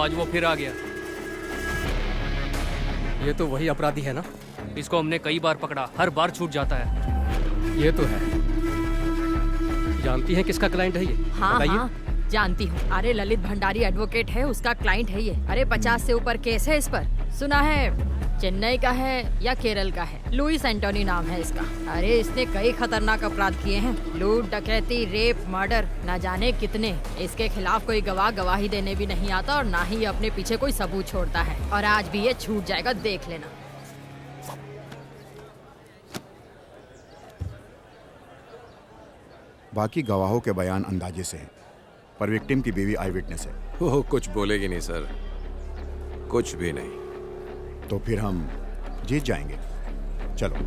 आज वो फिर आ गया। ये तो वही अपराधी है ना? इसको हमने कई बार पकड़ा, हर बार छूट जाता है। ये तो है। जानती हैं किसका क्लाइंट है ये? हाँ बताइए। हाँ जानती हूँ। अरे ललित भंडारी एडवोकेट है, उसका क्लाइंट है ये। अरे 50 से ऊपर केस है इस पर। सुना है चेन्नई का है या केरल का है। लुइस एंटोनी नाम है इसका। अरे इसने कई खतरनाक अपराध किए हैं, लूट, डकैती, रेप, मर्डर, न जाने कितने। इसके खिलाफ कोई गवाह गवाही देने भी नहीं आता और ना ही अपने पीछे कोई सबूत छोड़ता है। और आज भी ये छूट जाएगा, देख लेना। बाकी गवाहों के बयान अंदाजे से हैं, पर विक्टिम की बीवी आई विटनेस है। वो कुछ बोलेगी नहीं सर, कुछ भी नहीं। तो फिर हम जीत जाएंगे। चलो।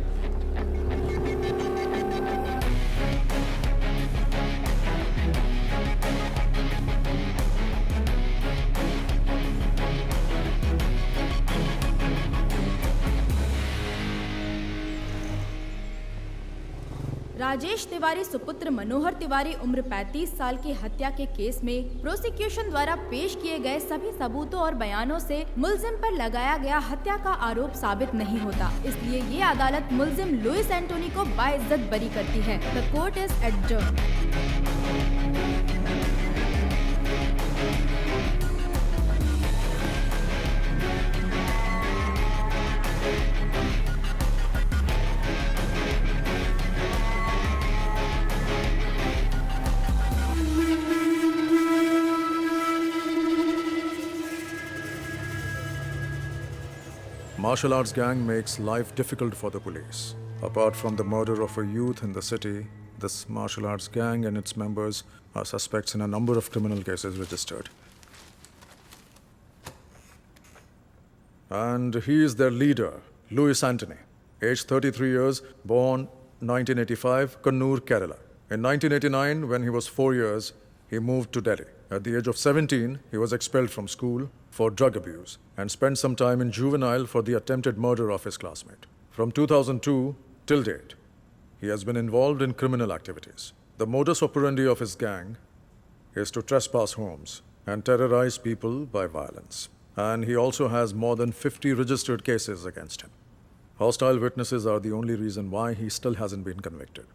राजेश तिवारी सुपुत्र मनोहर तिवारी उम्र 35 साल की हत्या के केस में प्रोसिक्यूशन द्वारा पेश किए गए सभी सबूतों और बयानों से मुलजिम पर लगाया गया हत्या का आरोप साबित नहीं होता। इसलिए ये अदालत मुलजिम लुइस एंटोनी को बाइज्जत बरी करती है। The court is adjourned. Martial arts gang makes life difficult for the police. Apart from the murder of a youth in the city, this martial arts gang and its members are suspects in a number of criminal cases registered. And he is their leader, Louis Antony, aged 33 years, born 1985, Kannur, Kerala. In 1989, when he was 4 years, he moved to Delhi. At the age of 17, he was expelled from school for drug abuse and spent some time in juvenile for the attempted murder of his classmate. From 2002 till date, he has been involved in criminal activities. The modus operandi of his gang is to trespass homes and terrorize people by violence. And he also has more than 50 registered cases against him. Hostile witnesses are the only reason why he still hasn't been convicted.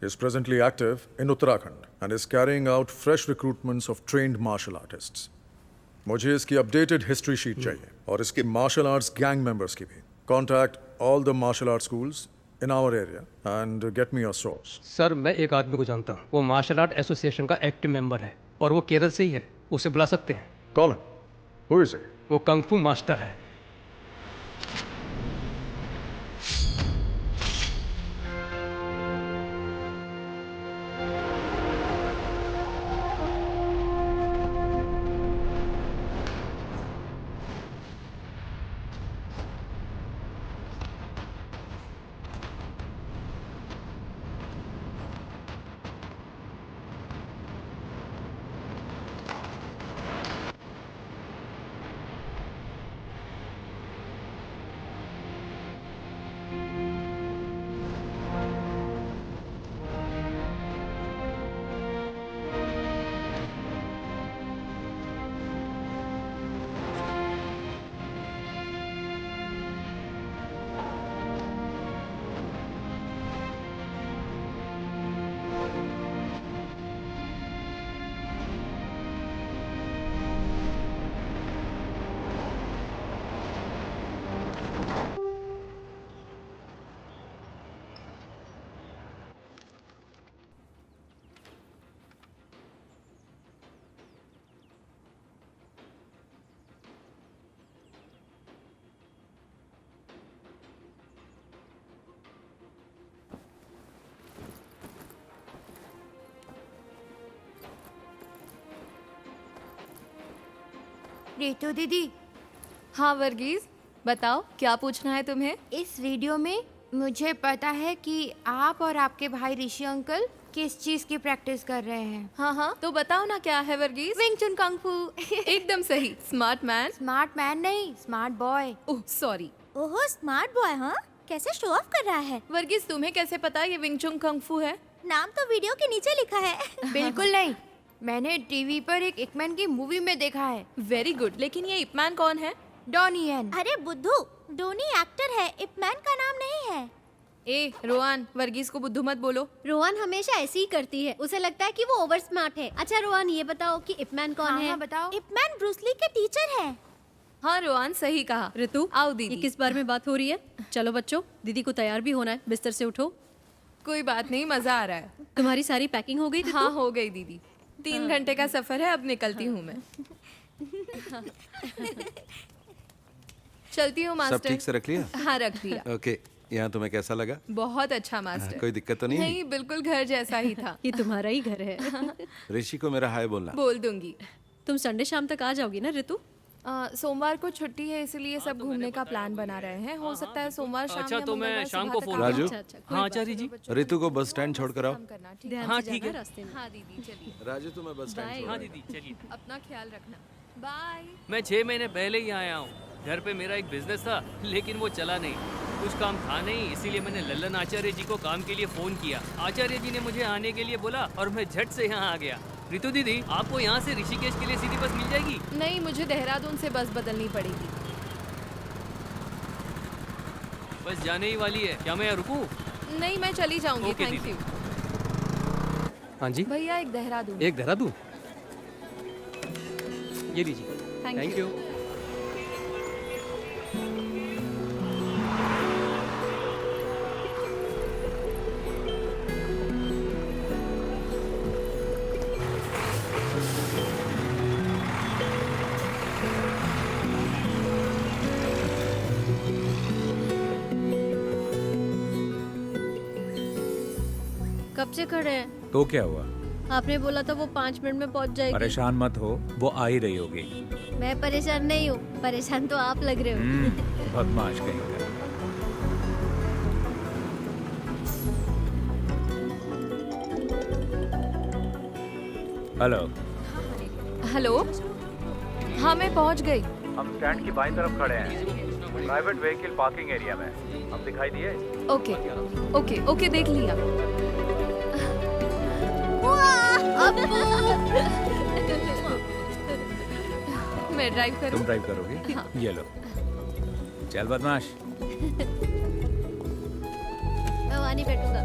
He is presently active in Uttarakhand and is carrying out fresh recruitments of trained martial artists. मुझे इसकी updated history sheet चाहिए और इसके martial arts gang members की भी. Contact all the martial arts schools in our area and get me a source. Sir मैं एक आदमी को जानता हूँ, वो मार्शल आर्ट एसोसिएशन का एक्टिव मेंबर है और वो केरल से ही है। उसे बुला सकते हैं। Call him. Who is he? वो कंग फू मास्टर है। रितु दीदी, हाँ वर्गीज, बताओ क्या पूछना है तुम्हें? इस वीडियो में मुझे पता है कि आप और आपके भाई ऋषि अंकल किस चीज की प्रैक्टिस कर रहे हैं। हाँ हाँ, तो बताओ ना क्या है वर्गीज? विंग चुन कंग फू। एकदम सही, स्मार्ट मैन। स्मार्ट मैन नहीं, स्मार्ट बॉय। Oh sorry. ओहो स्मार्ट बॉय, हाँ कैसे शो ऑफ कर रहा है। वर्गीज तुम्हें कैसे पता ये विंग चुन कंग फू है? नाम तो वीडियो के नीचे लिखा है। बिल्कुल नहीं, मैंने टीवी पर एक इकमैन की मूवी में देखा है। वेरी गुड, लेकिन ये इपमैन कौन है? Donnie Yen. अरे बुद्धू, डोनी एक्टर है, इपमैन का नाम नहीं है। ए रोहन, वर्गीस को बुद्धू मत बोलो। रोहन हमेशा ऐसी ही करती है, उसे लगता है कि वो ओवर स्मार्ट है। अच्छा रोहन, ये बताओ कि इपमैन कौन है? हाँ, बताओ। इपमैन ब्रूसली के टीचर है। हाँ रोहन, सही कहा। ऋतु, आओ दीदी। ये किस बारे में बात हो रही है? चलो बच्चों, दीदी को तैयार भी होना है, बिस्तर से उठो। कोई बात नहीं, मजा आ रहा है। तुम्हारी सारी पैकिंग हो गई? हाँ हो गई दीदी। 3 घंटे का सफर है, अब निकलती हूँ मैं। चलती हूँ मास्टर। सब ठीक से रख लिया? हाँ रख लिया। ओके, यहाँ तुम्हें कैसा लगा? बहुत अच्छा मास्टर। कोई दिक्कत तो नहीं? नहीं, बिल्कुल घर जैसा ही था। ये तुम्हारा ही घर है। ऋषि को मेरा हाय बोलना। बोल दूंगी। तुम संडे शाम तक आ जाओगी ना ऋतु? सोमवार को छुट्टी है, इसलिए सब घूमने का प्लान बना रहे हैं। हो सकता है सोमवार शाम अच्छा, या तो मैं मंगलवार शाम सुबह को तक फोन आ राजू? जाऊं। हाँ आचार्य जी। ऋतु को बस स्टैंड छोड़ कर आओ। काम करना, ठीक? ध्यान हाँ, से ठीक जाना है। रास्ते में। हाँ दीदी चलिए, राजू तुम्हें बस स्टैंड Bye. छोड़ हाँ आओ। दीदी चलिए। अपना ख्याल रखना। बाय। मैं 6 महीने पहले ही आया हूँ। घर पे मेरा एक बिजनेस था, लेकिन वो चला नहीं। कुछ काम था नहीं, इसीलिए मैंने लल्लन आचार्य जी को काम के लिए फोन किया। आचार्य जी ने मुझे आने के लिए बोला और मैं झट से यहाँ आ गया। रितु दीदी, आपको यहाँ से ऋषिकेश के लिए सीधी बस मिल जाएगी? नहीं, मुझे देहरादून से बस बदलनी पड़ेगी। बस जाने ही वाली है, क्या मैं यहाँ रुकूं? नहीं, मैं चली जाऊंगी। ओके, थैंक दीदी। यू। हाँ जी, भैया एक देहरादून। एक देहरादून। ये लीजिए। Thank thank you. यू। कब से खड़े हैं? तो क्या हुआ? आपने बोला था वो 5 मिनट में पहुंच जाएगी। परेशान मत हो, वो आ ही रही होगी। मैं परेशान नहीं हूँ, परेशान तो आप लग रहे हो। बदमाश कहीं का। हेलो। हेलो। हाँ मैं पहुंच गई। हम स्टैंड की बाईं तरफ खड़े हैं, प्राइवेट व्हीकल पार्किंग एरिया में। हम दिखाई दिए? ओके ओके ओके, देख लिया। मैं ड्राइव करूं? तुम ड्राइव करोगी? हाँ। ये लो। चल बदमाश। मैं वहाँ नहीं बैठूंगा।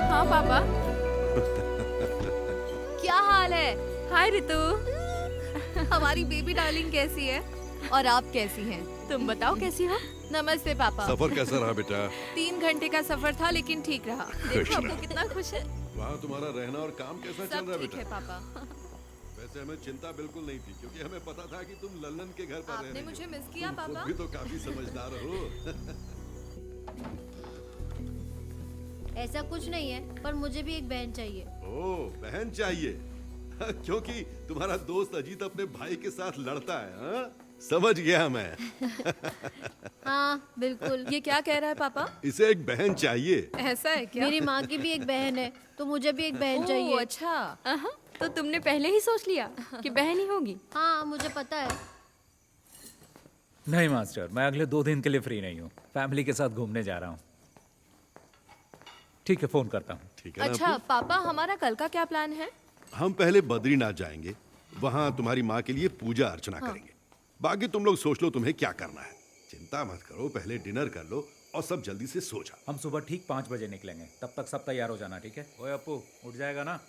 हाँ पापा। क्या हाल है? हाय रितु। हमारी बेबी डार्लिंग कैसी है? और आप कैसी हैं? तुम बताओ कैसी हो? नमस्ते पापा। सफर कैसा रहा बेटा? 3 घंटे का सफर था, लेकिन ठीक रहा। देखो आपको कितना खुश है। वहाँ तुम्हारा रहना और काम कैसा चल रहा है सब ठीक है बेटा? पापा। वैसे हमें चिंता बिल्कुल नहीं थी, क्योंकि हमें पता था कि तुम लल्लन के घर पर आपने रहने मुझे की। मिस किया तुम खुद पापा? भी तो काफी समझदार हो। ऐसा कुछ नहीं है, पर मुझे भी एक बहन चाहिए। ओ, बहन चाहिए? क्योंकि तुम्हारा दोस्त अजीत अपने भाई के साथ लड़ता है। हाँ? समझ गया मैं। हाँ बिल्कुल। ये क्या कह रहा है पापा? इसे एक बहन चाहिए। ऐसा है क्या? मेरी माँ की भी एक बहन है, तो मुझे भी एक बहन चाहिए। अच्छा, तो तुमने पहले ही सोच लिया कि बहन ही होगी? हाँ मुझे पता है। नहीं मास्टर, मैं अगले 2 दिन के लिए फ्री नहीं हूँ। फैमिली के साथ घूमने जा रहा हूँ। ठीक है, फोन करता हूँ। ठीक है ना अच्छा अपू? पापा, हमारा कल का क्या प्लान है? हम पहले बद्रीनाथ जाएंगे, वहाँ तुम्हारी माँ के लिए पूजा अर्चना करेंगे। बाकी तुम लोग सोच लो तुम्हें क्या करना है। चिंता मत करो, पहले डिनर कर लो और सब जल्दी से सो जाओ। हम सुबह ठीक 5 बजे निकलेंगे, तब तक सब तैयार हो जाना, ठीक है? ओए अप्पू, उठ जाएगा ना?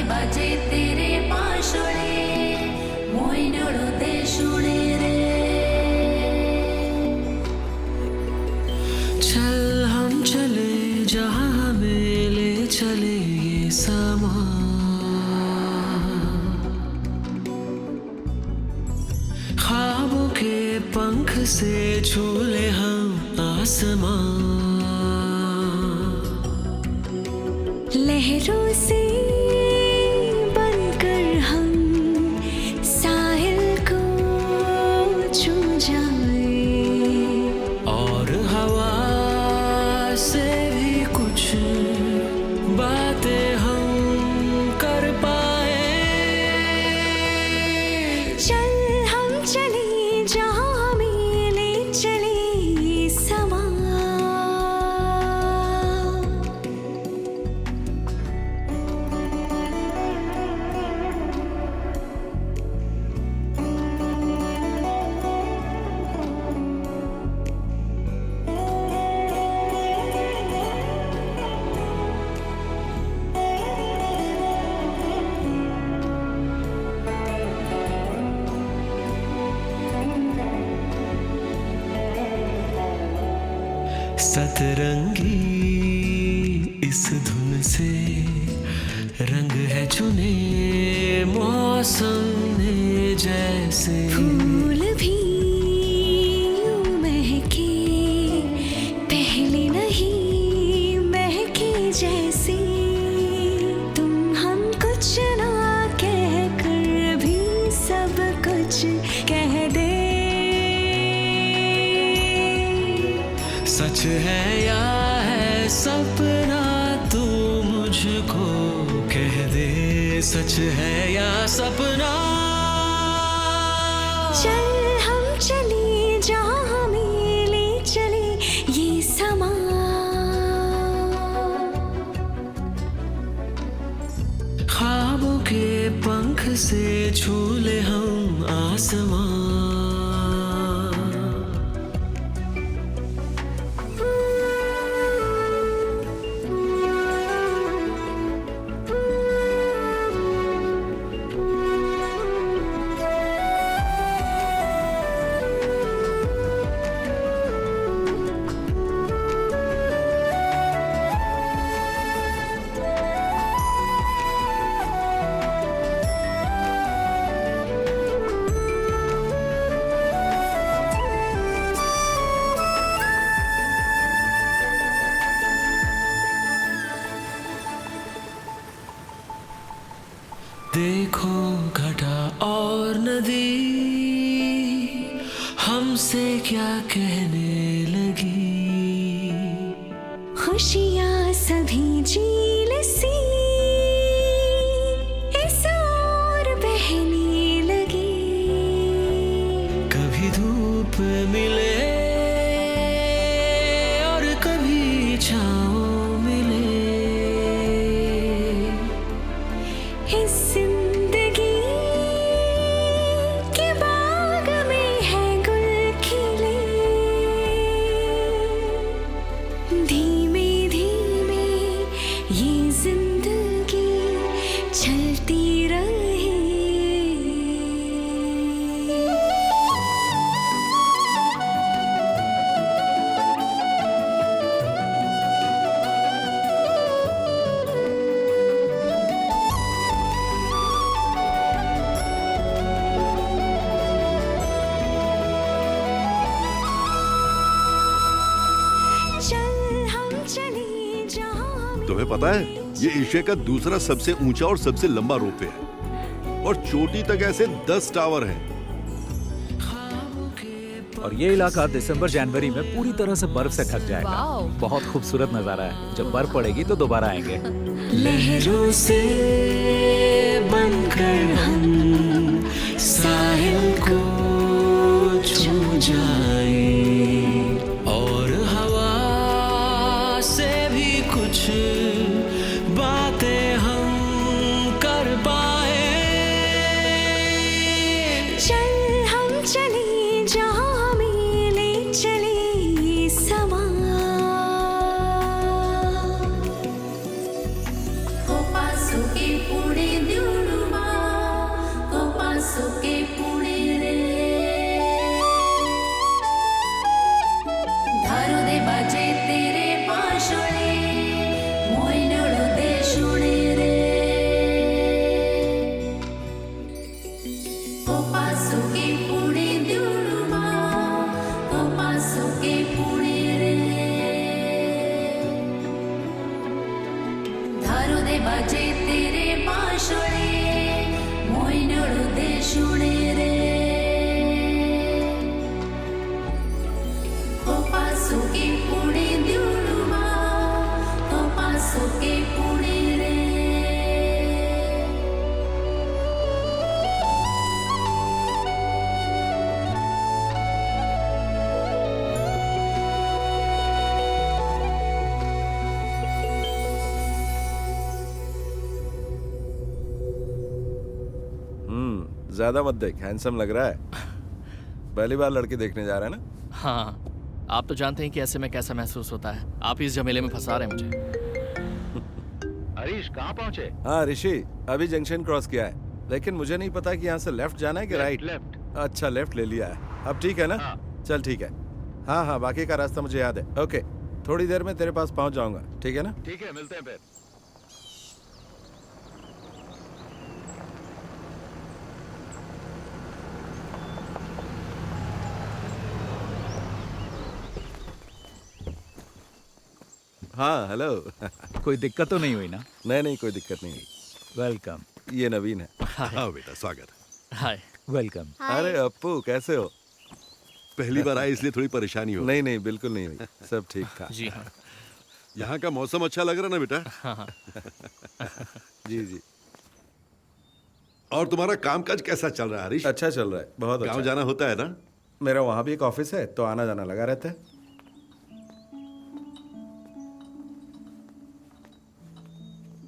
बाजे तेरे पाशुळे मोइनोळो दे शुळे रे चल हम समा, ख्वाबों के पंख से झूले हम आसमां, लहरों से बनकर हम साहिल को छू जाए, और हवा से भी कुछ बातें हम कर पाए। चल हम चले जहाँ हमें ले चले समा, सतरंगी इस धुन से रंग है चुने मौसम ने जैसे, फूल भी यूं महके पहले नहीं महके जैसे, तुम हम कुछ ना कह कर भी सब कुछ कह दे। सच है या है सपना तू मुझको कह दे, सच है या सपना। चल हम चले जहाँ हमें ले चले ये समा, ख्वाबों के पंख से झूले हम आसमां। देखो घटा और नदी हमसे क्या कहने लगी, खुशियाँ सभी झील सी इस ओर बहने लगी, कभी धूप मिले और कभी छाँव मिले, इस जिंदगी के बाग में है गुल खिले, धीमे धीमे ये जिंदगी चलती रहे। तुम्हें पता है ये एशिया का दूसरा सबसे ऊंचा और सबसे लंबा रोपवे है, और चोटी तक ऐसे 10 टावर हैं। और ये इलाका दिसंबर जनवरी में पूरी तरह से बर्फ से ढक जाएगा। वाओ। बहुत खूबसूरत नजारा है। जब बर्फ पड़ेगी तो दोबारा आएंगे। लहरों से बनकर हम साहिल को छू जाए, और हवा से भी कुछ बातें हम कर पाए। चल हम चले जहाँ हमें ले चले समा, हो पासों के ज्यादा मत देख, हैंडसम लग रहा है। पहली बार लड़की देखने जा रहा है ना? हाँ, आप तो जानते हैं कि ऐसे में कैसा महसूस होता है। आप इस झमेले में फंसा रहे हैं मुझे। हरीश कहाँ पहुँचे? हाँ ऋषि, अभी जंक्शन क्रॉस किया है, लेकिन मुझे नहीं पता कि यहाँ से लेफ्ट जाना है कि राइट। लेफ्ट। अच्छा, लेफ्ट ले लिया है। अब ठीक है ना? हाँ। चल ठीक है। हाँ हाँ, बाकी का रास्ता मुझे याद है। ओके, थोड़ी देर में तेरे पास पहुँच जाऊंगा, ठीक है ना? ठीक है, मिलते हैं फिर। हाँ हेलो। कोई दिक्कत तो नहीं हुई ना? नहीं नहीं, कोई दिक्कत नहीं हुई। वेलकम। ये नवीन है। हाँ बेटा, स्वागत। हाय। वेलकम। अरे अप्पू, कैसे हो? पहली बार आए इसलिए थोड़ी परेशानी हो। नहीं नहीं, बिल्कुल नहीं हुई, सब ठीक था। जी हाँ। यहाँ का मौसम अच्छा लग रहा ना बेटा? हाँ हाँ। जी जी। और तुम्हारा कामकाज कैसा चल रहा है हरीश? अच्छा चल रहा है, बहुत अच्छा। गाँव जाना होता है ना? मेरा वहाँ भी एक ऑफिस है, तो आना जाना लगा रहता है।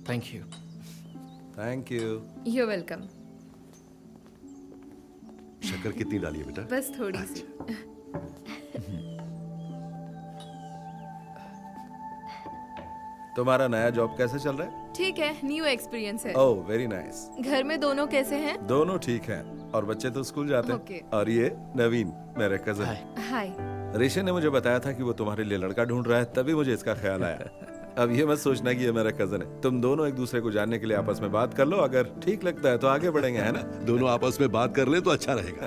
Thank you. Thank you. You welcome. शक्कर कितनी डाली है बेटा? बस थोड़ी सी। तुम्हारा नया जॉब कैसे चल रहा है? ठीक है, न्यू एक्सपीरियंस है। Oh very nice. घर में दोनों कैसे हैं? दोनों ठीक हैं, और बच्चे तो स्कूल जाते Okay. हैं। और ये नवीन, मेरे कजन। हाय। ऋषि ने मुझे बताया था कि वो तुम्हारे लिए लड़का ढूंढ रहा है, तभी मुझे इसका ख्याल आया। अब ये मत सोचना कि ये मेरा कजन है। तुम दोनों एक दूसरे को जानने के लिए आपस में बात कर लो, अगर ठीक लगता है तो आगे बढ़ेंगे, है ना? दोनों आपस में बात कर ले तो अच्छा रहेगा।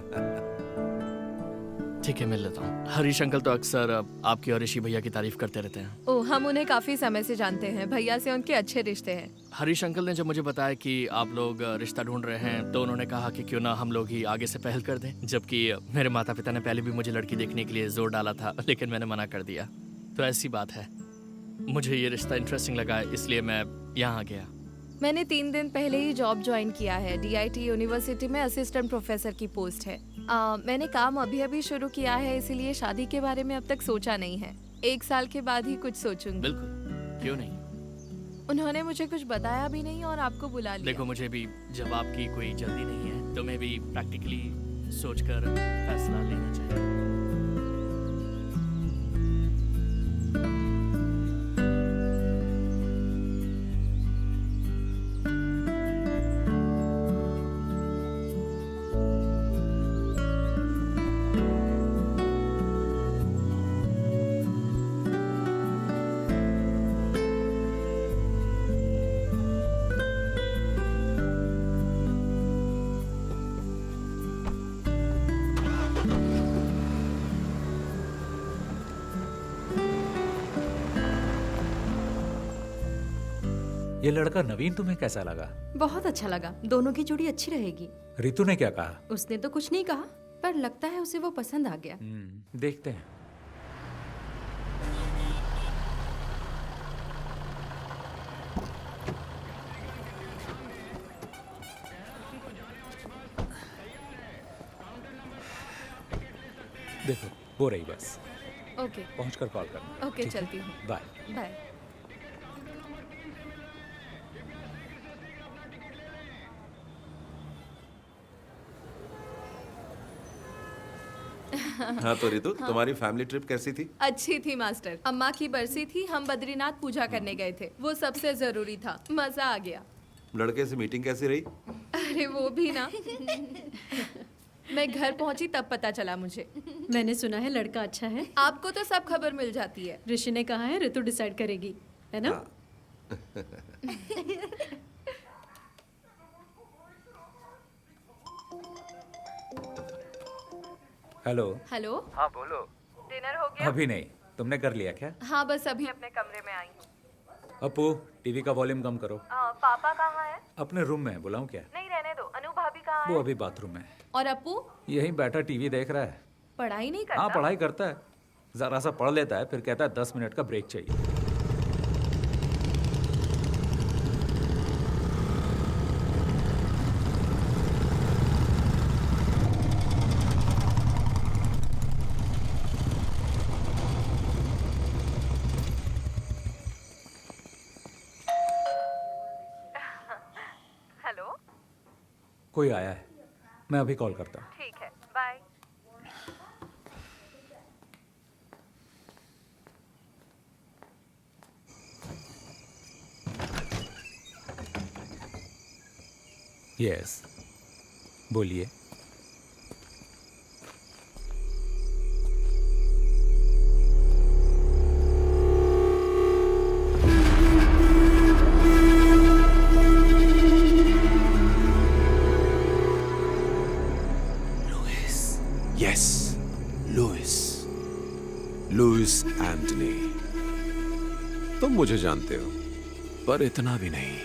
ठीक है, मिल लेता हूँ। हरीश अंकल तो अक्सर आपकी और ऋषि भैया की तारीफ करते रहते हैं। ओह, हम उन्हें काफी समय से जानते हैं। भैया से उनके अच्छे रिश्ते हैं। हरीश अंकल ने जब मुझे बताया कि आप लोग रिश्ता ढूंढ रहे हैं, तो उन्होंने कहा कि क्यों ना हम लोग ही आगे से पहल कर दें। जबकि मेरे माता पिता ने पहले भी मुझे लड़की देखने के लिए जोर डाला था, लेकिन मैंने मना कर दिया। तो ऐसी बात है, मुझे ये रिश्ता इंटरेस्टिंग लगा, इसलिए मैं यहाँ आ गया। मैंने 3 दिन पहले ही जॉब ज्वाइन किया है। DIT यूनिवर्सिटी में असिस्टेंट प्रोफेसर की पोस्ट है। मैंने काम अभी शुरू किया है, इसीलिए शादी के बारे में अब तक सोचा नहीं है। 1 साल के बाद ही कुछ सोचूंगी। बिल्कुल, क्यों नहीं। उन्होंने मुझे कुछ बताया भी नहीं और आपको बुला लिया। देखो, मुझे भी जवाब की कोई जल्दी नहीं है, तुम्हें भी प्रैक्टिकली सोचकर फैसला लेना चाहिए। ये लड़का नवीन तुम्हें कैसा लगा? बहुत अच्छा लगा। दोनों की जोड़ी अच्छी रहेगी। रितु ने क्या कहा? उसने तो कुछ नहीं कहा, पर लगता है उसे वो पसंद आ गया। देखते हैं। देखो, वो रही बस। ओके। पहुंचकर कॉल करना। ओके, चलती हूँ। बाय। बाय। हाँ तो रितु, तुम्हारी फैमिली ट्रिप कैसी थी? अच्छी थी मास्टर। अम्मा की बरसी थी, हम बद्रीनाथ पूजा करने गए थे। वो सबसे जरूरी था। मजा आ गया। लड़के से मीटिंग कैसी रही? अरे वो भी ना। मैं घर पहुंची तब पता चला मुझे। मैंने सुना है लड़का अच्छा है। आपको तो सब खबर मिल जाती है। ऋषि ने कहा है ऋतु डिसाइड करेगी, है ना? हेलो। हेलो। हाँ बोलो। डिनर हो गया? अभी नहीं, तुमने कर लिया क्या? हाँ, बस अभी अपने कमरे में आई हूँ। अपू, टीवी का वॉल्यूम कम करो। पापा कहाँ है? अपने रूम में है, बुलाऊं क्या? नहीं, रहने दो। अनु भाभी कहाँ है? वो अभी बाथरूम में है। और अपू? यहीं बैठा टीवी देख रहा है। पढ़ाई नहीं करता? हाँ, पढ़ाई करता है। जरा सा पढ़ लेता है, फिर कहता है 10 मिनट का ब्रेक चाहिए। हेलो। कोई आया है? मैं अभी कॉल करता हूँ। ठीक है, बाय। यस, बोलिए। Yes, Louis Antony. तुम मुझे जानते हो, पर इतना भी नहीं।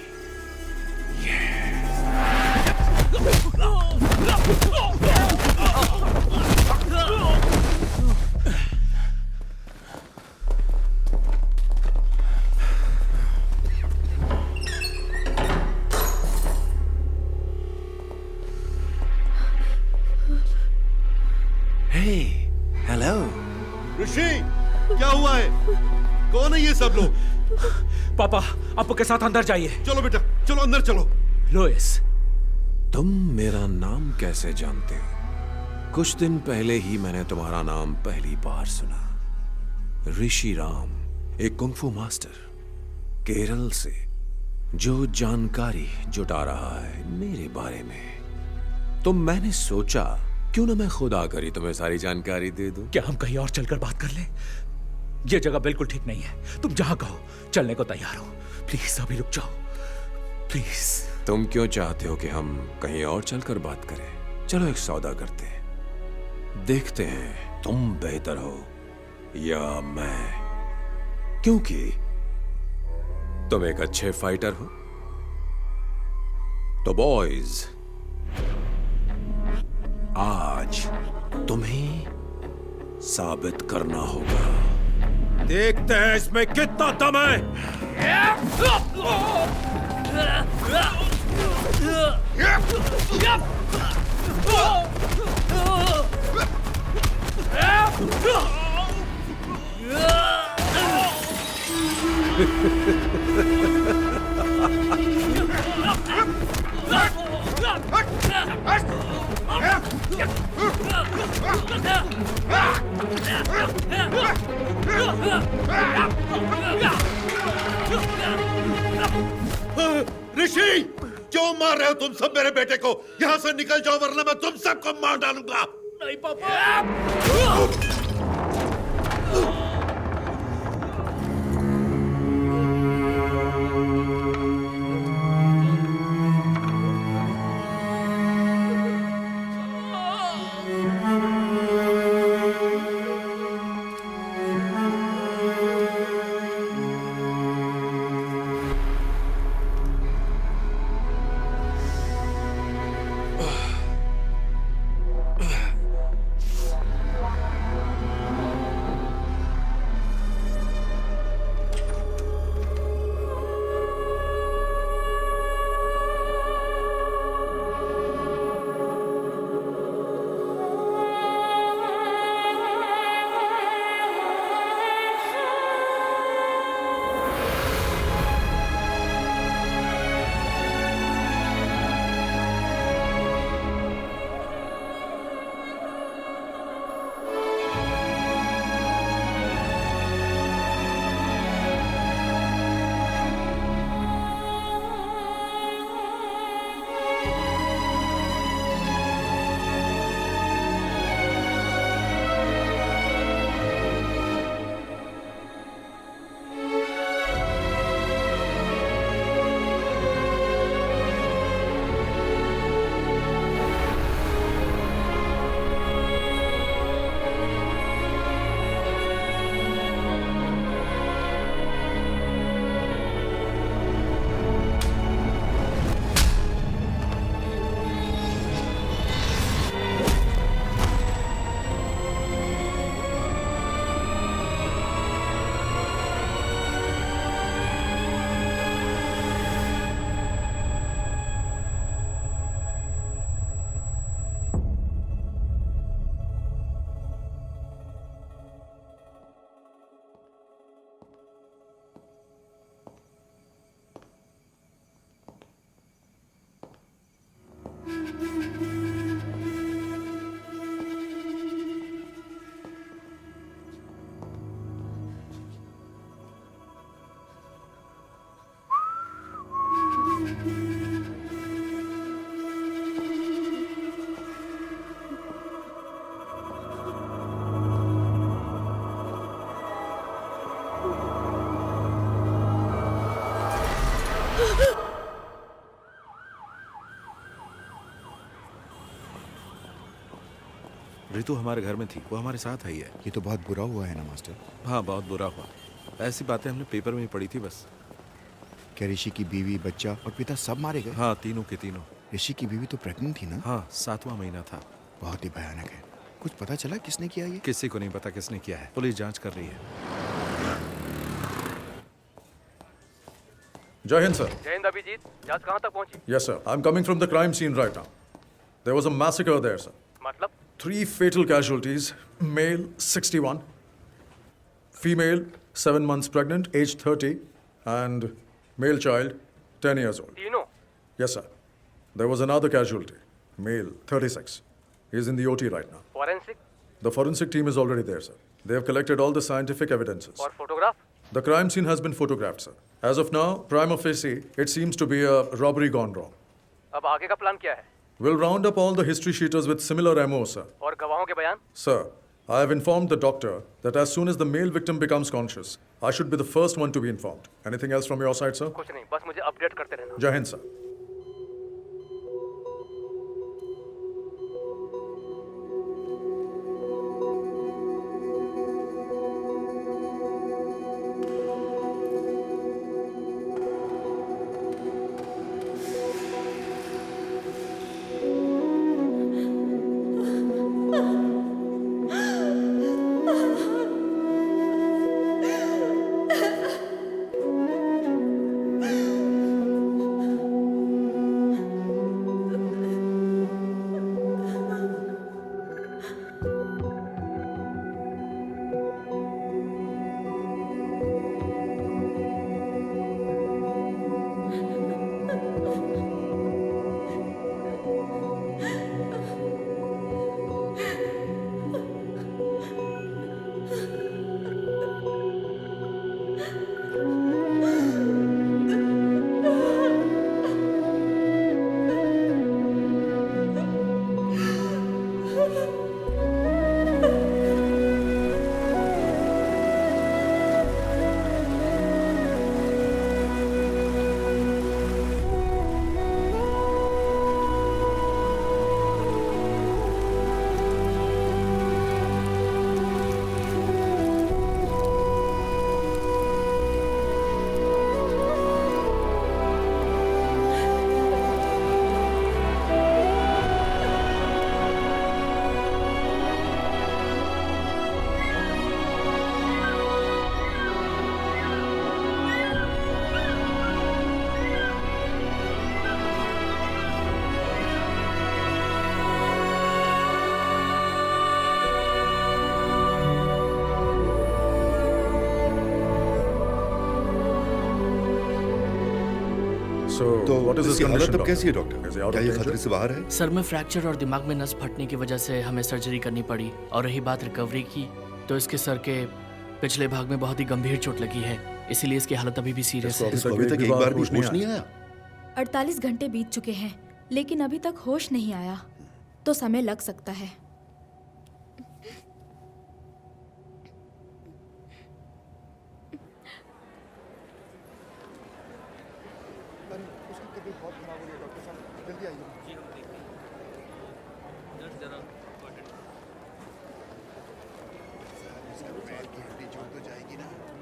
हेलो ऋषि, क्या हुआ है? कौन है ये सब लोग? पापा, अप्पू के साथ अंदर जाइए। चलो बेटा, चलो अंदर चलो। लुइस, तुम मेरा नाम कैसे जानते हो? कुछ दिन पहले ही मैंने तुम्हारा नाम पहली बार सुना। ऋषि राम, एक कुंफू मास्टर केरल से, जो जानकारी जुटा रहा है मेरे बारे में। तो मैंने सोचा क्यों ना मैं खुद आकर ही तुम्हें सारी जानकारी दे दूं। क्या हम कहीं और चलकर बात कर लें? यह जगह बिल्कुल ठीक नहीं है। तुम जहां कहो चलने को तैयार हो। प्लीज अभी रुक जाओ, प्लीज। तुम क्यों चाहते हो कि हम कहीं और चलकर बात करें? चलो एक सौदा करते हैं, देखते हैं तुम बेहतर हो या मैं, क्योंकि तुम एक अच्छे फाइटर हो। तो बॉयज, आज तुम्हें साबित करना होगा। देखते हैं इसमें कितना दम ऋषि, क्यों मार रहे हो तुम सब मेरे बेटे को? यहाँ से निकल जाओ वरना मैं तुम सबको मार डालूंगा। नहीं पापा। रितु हमारे घर में थी, वो हमारे साथ आई है। ये तो बहुत बुरा हुआ है ना मास्टर। हाँ, बहुत बुरा हुआ। ऐसी बातें हमने पेपर में ही पढ़ी थी बस। क्या ऋषि की बीवी, बच्चा और पिता सब मारे गए? हाँ, तीनों के तीनों। ऋषि की बीवी तो प्रेग्नेंट थी ना? हाँ, 7वां महीना था। बहुत ही भयानक है। कुछ पता चला किसने किया ये? किसी को नहीं पता किसने किया है, पुलिस जांच कर रही है। Jai Hind, sir. जय हिंद अभिजीत, जांच कहाँ तक पहुंची? Yes, sir. I'm coming from the crime scene right now. There was a massacre there, sir. मतलब? 3 fatal casualties. Male, 61. Female, 7 months pregnant, age 30. And male child, 10 years old. तीनों? Yes, sir. There was another casualty. Male, 36. He is in the OT right now. Forensic? The forensic team is already there, sir. They have collected all the scientific evidences. और photograph? The crime scene has been photographed, sir. As of now, prima facie, it seems to be a robbery gone wrong. अब आगे का plan क्या है? We'll round up all the history sheeters with similar MO, sir. और गवाहों के बयान? Sir, I have informed the doctor that as soon as the male victim becomes conscious, I should be the first one to be informed. Anything else from your side, sir? कुछ नहीं, बस मुझे update करते रहना। Jai Hind, sir. तो what is his इसकी हालत condition, अब कैसी है doctor? Doctor? Is he out क्या of ये danger? खतरे से बाहर है? सर में फ्रैक्चर और दिमाग में नस फटने की वजह से हमें सर्जरी करनी पड़ी। और रही बात रिकवरी की, तो इसके सर के पिछले भाग में बहुत ही गंभीर चोट लगी है, इसीलिए इसकी हालत अभी भी सीरियस है। इसको अभी तक एक बार भी होश नहीं आया। 48 घंटे बीत चुके हैं लेकिन अभी तक होश नहीं आया, तो समय लग सकता है।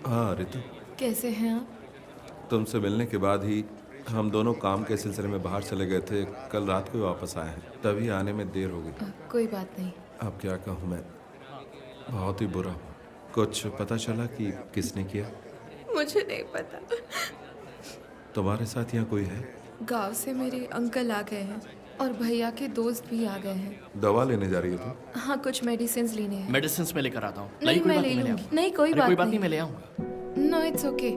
हाँ रितु, कैसे हैं आप? तुमसे मिलने के बाद ही हम दोनों काम के सिलसिले में बाहर चले गए थे। कल रात को ही वापस आए हैं, तभी आने में देर हो गई। कोई बात नहीं। अब क्या कहूँ मैं, बहुत ही बुरा। कुछ पता चला कि किसने किया? मुझे नहीं पता। तुम्हारे साथ यहाँ कोई है? गांव से मेरे अंकल आ गए हैं और भैया के दोस्त भी आ गए हैं। दवा लेने जा रही हो तुम? हाँ, कुछ मेडिसिन लेने हैं। मेडिसिन में लेकर आता हूँ। नहीं, मैं ले लूंगी। नहीं, कोई बात नहीं, मैं ले आऊँगा। No, it's okay.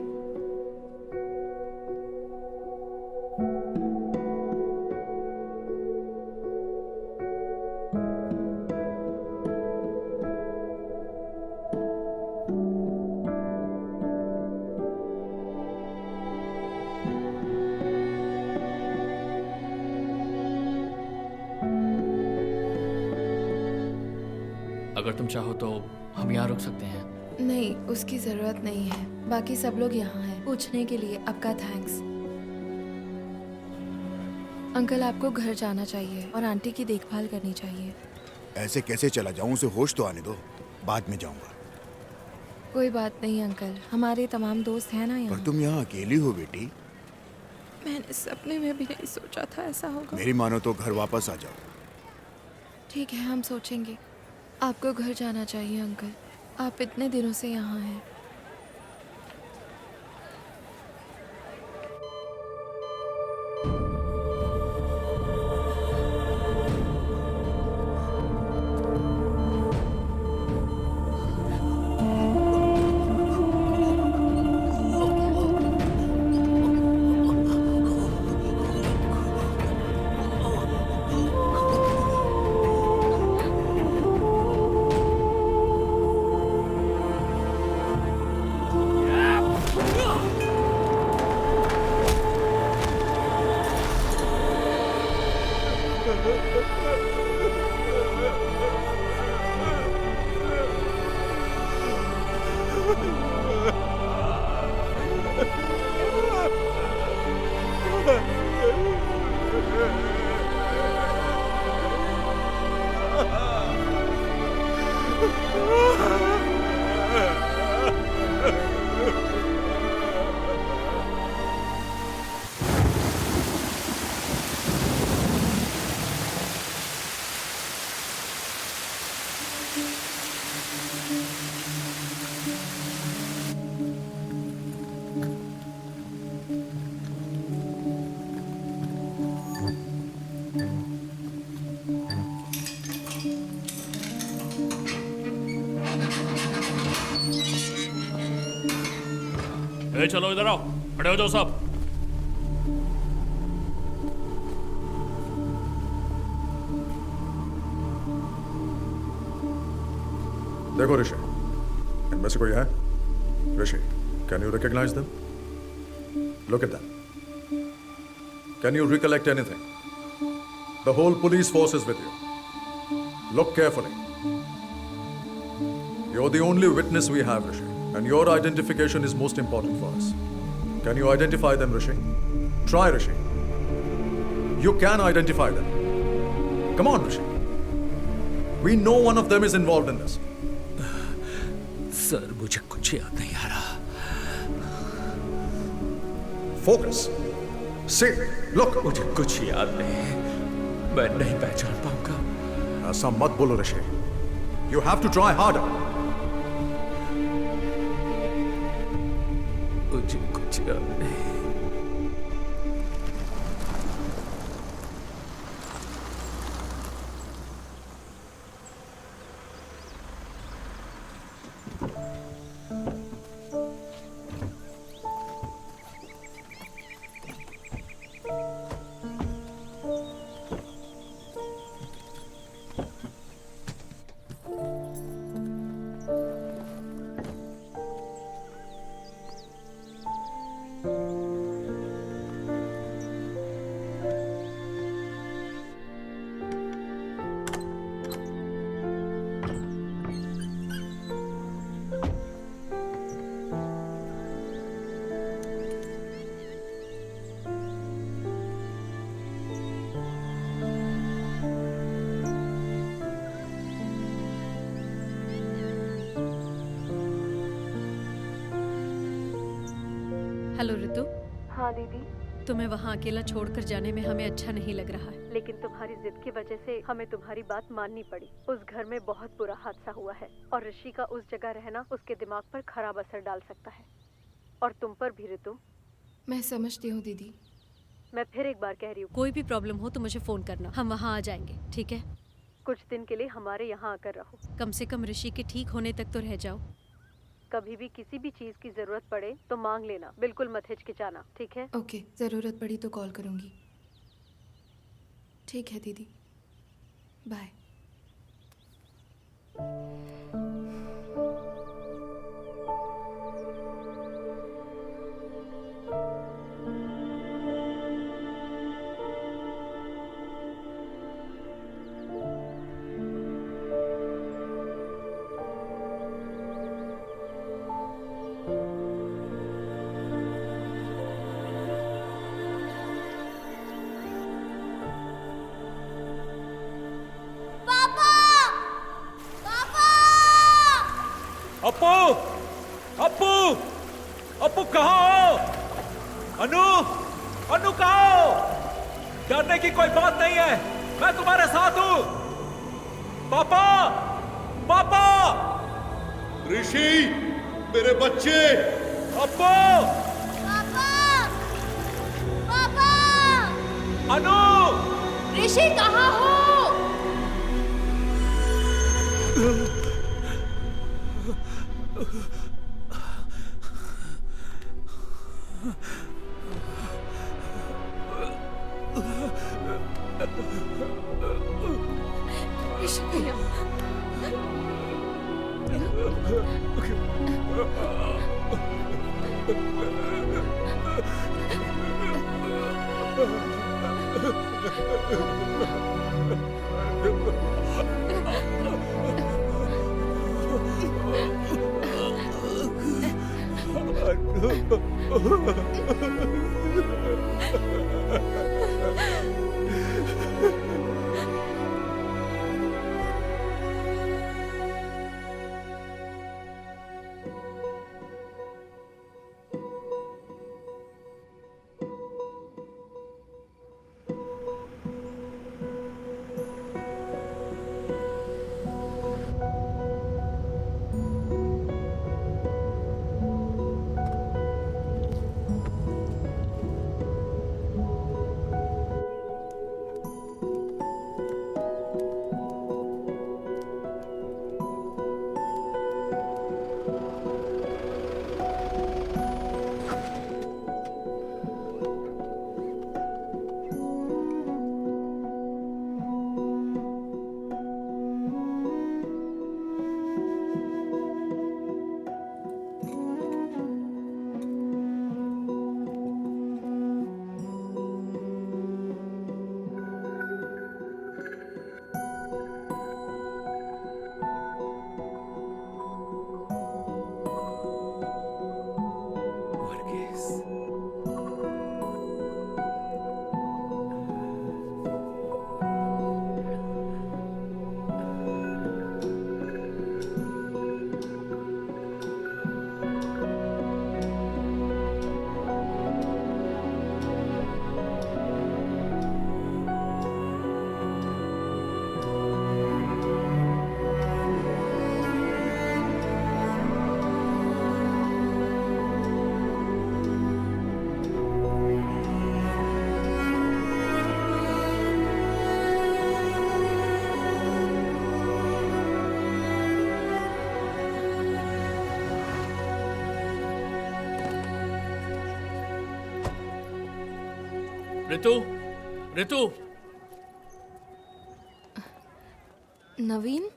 अगर तुम चाहो तो हम यहाँ रुक सकते हैं। नहीं, उसकी जरूरत नहीं है। बाकी सब लोग यहाँ हैं पूछने के लिए। आपका थैंक्स। अंकल, आपको घर जाना चाहिए और आंटी की देखभाल करनी चाहिए। ऐसे कैसे चला जाऊं? उसे होश तो आने दो, बाद में जाऊंगा। कोई बात नहीं अंकल, हमारे तमाम दोस्त हैं ना पर यहाँ। तुम यहाँ अकेली हो बेटी। मैंने सपने में भी नहीं सोचा था ऐसा होगा। मेरी मानो तो घर वापस आ जाओ। ठीक है, हम सोचेंगे। आपको घर जाना चाहिए अंकल, आप इतने दिनों से यहाँ हैं। ए, चलो इधर आओ, खड़े हो जाओ सब। देखो ऋषि, इनमें से कोई है? Rishi, can you recognise them? Look at them. Can you recollect anything? The whole police force is with you. Look carefully. You're the only witness we have, Rishi, and your identification is most important for us. Can you identify them, Rishi? Try, Rishi. You can identify them. Come on, Rishi. We know one of them is involved in this. Sir, मुझे कुछ याद नहीं आ रहा। Focus. See, look. मुझे कुछ याद नहीं, मैं नहीं पहचान पाऊंगा। ऐसा मत बोलो ऋषि। You have to try harder. मुझे कुछ याद नहीं। हेलो ऋतु। हाँ दीदी। तुम्हें वहाँ अकेला छोड़कर जाने में हमें अच्छा नहीं लग रहा है। लेकिन तुम्हारी जिद की वजह से हमें तुम्हारी बात माननी पड़ी। उस घर में बहुत बुरा हादसा हुआ है और ऋषि का उस जगह रहना उसके दिमाग पर खराब असर डाल सकता है, और तुम पर भी ऋतु। मैं समझती हूँ दीदी। मैं फिर एक बार कह रही हूँ, कोई भी प्रॉब्लम हो तो मुझे फोन करना, हम वहाँ आ जाएंगे, ठीक है? कुछ दिन के लिए हमारे यहाँ आकर रहो। कम से कम ऋषि के ठीक होने तक तो रह जाओ। कभी भी किसी भी चीज की जरूरत पड़े तो मांग लेना, बिल्कुल मत हिचकिचाना, ठीक है? ओके, जरूरत पड़ी तो कॉल करूंगी। ठीक है दीदी, बाय। पापा अप्पू, अप्पू, अप्पू कहाँ हो? अनु, अनु कहाँ हो? डरने की कोई बात नहीं है, मैं तुम्हारे साथ हूं। पापा, पापा, ऋषि, मेरे बच्चे। अप्पू, पापा, पापा, अनु, ऋषि कहाँ हो? ऋषि भैया, ऋतु, ऋतु। नवीन,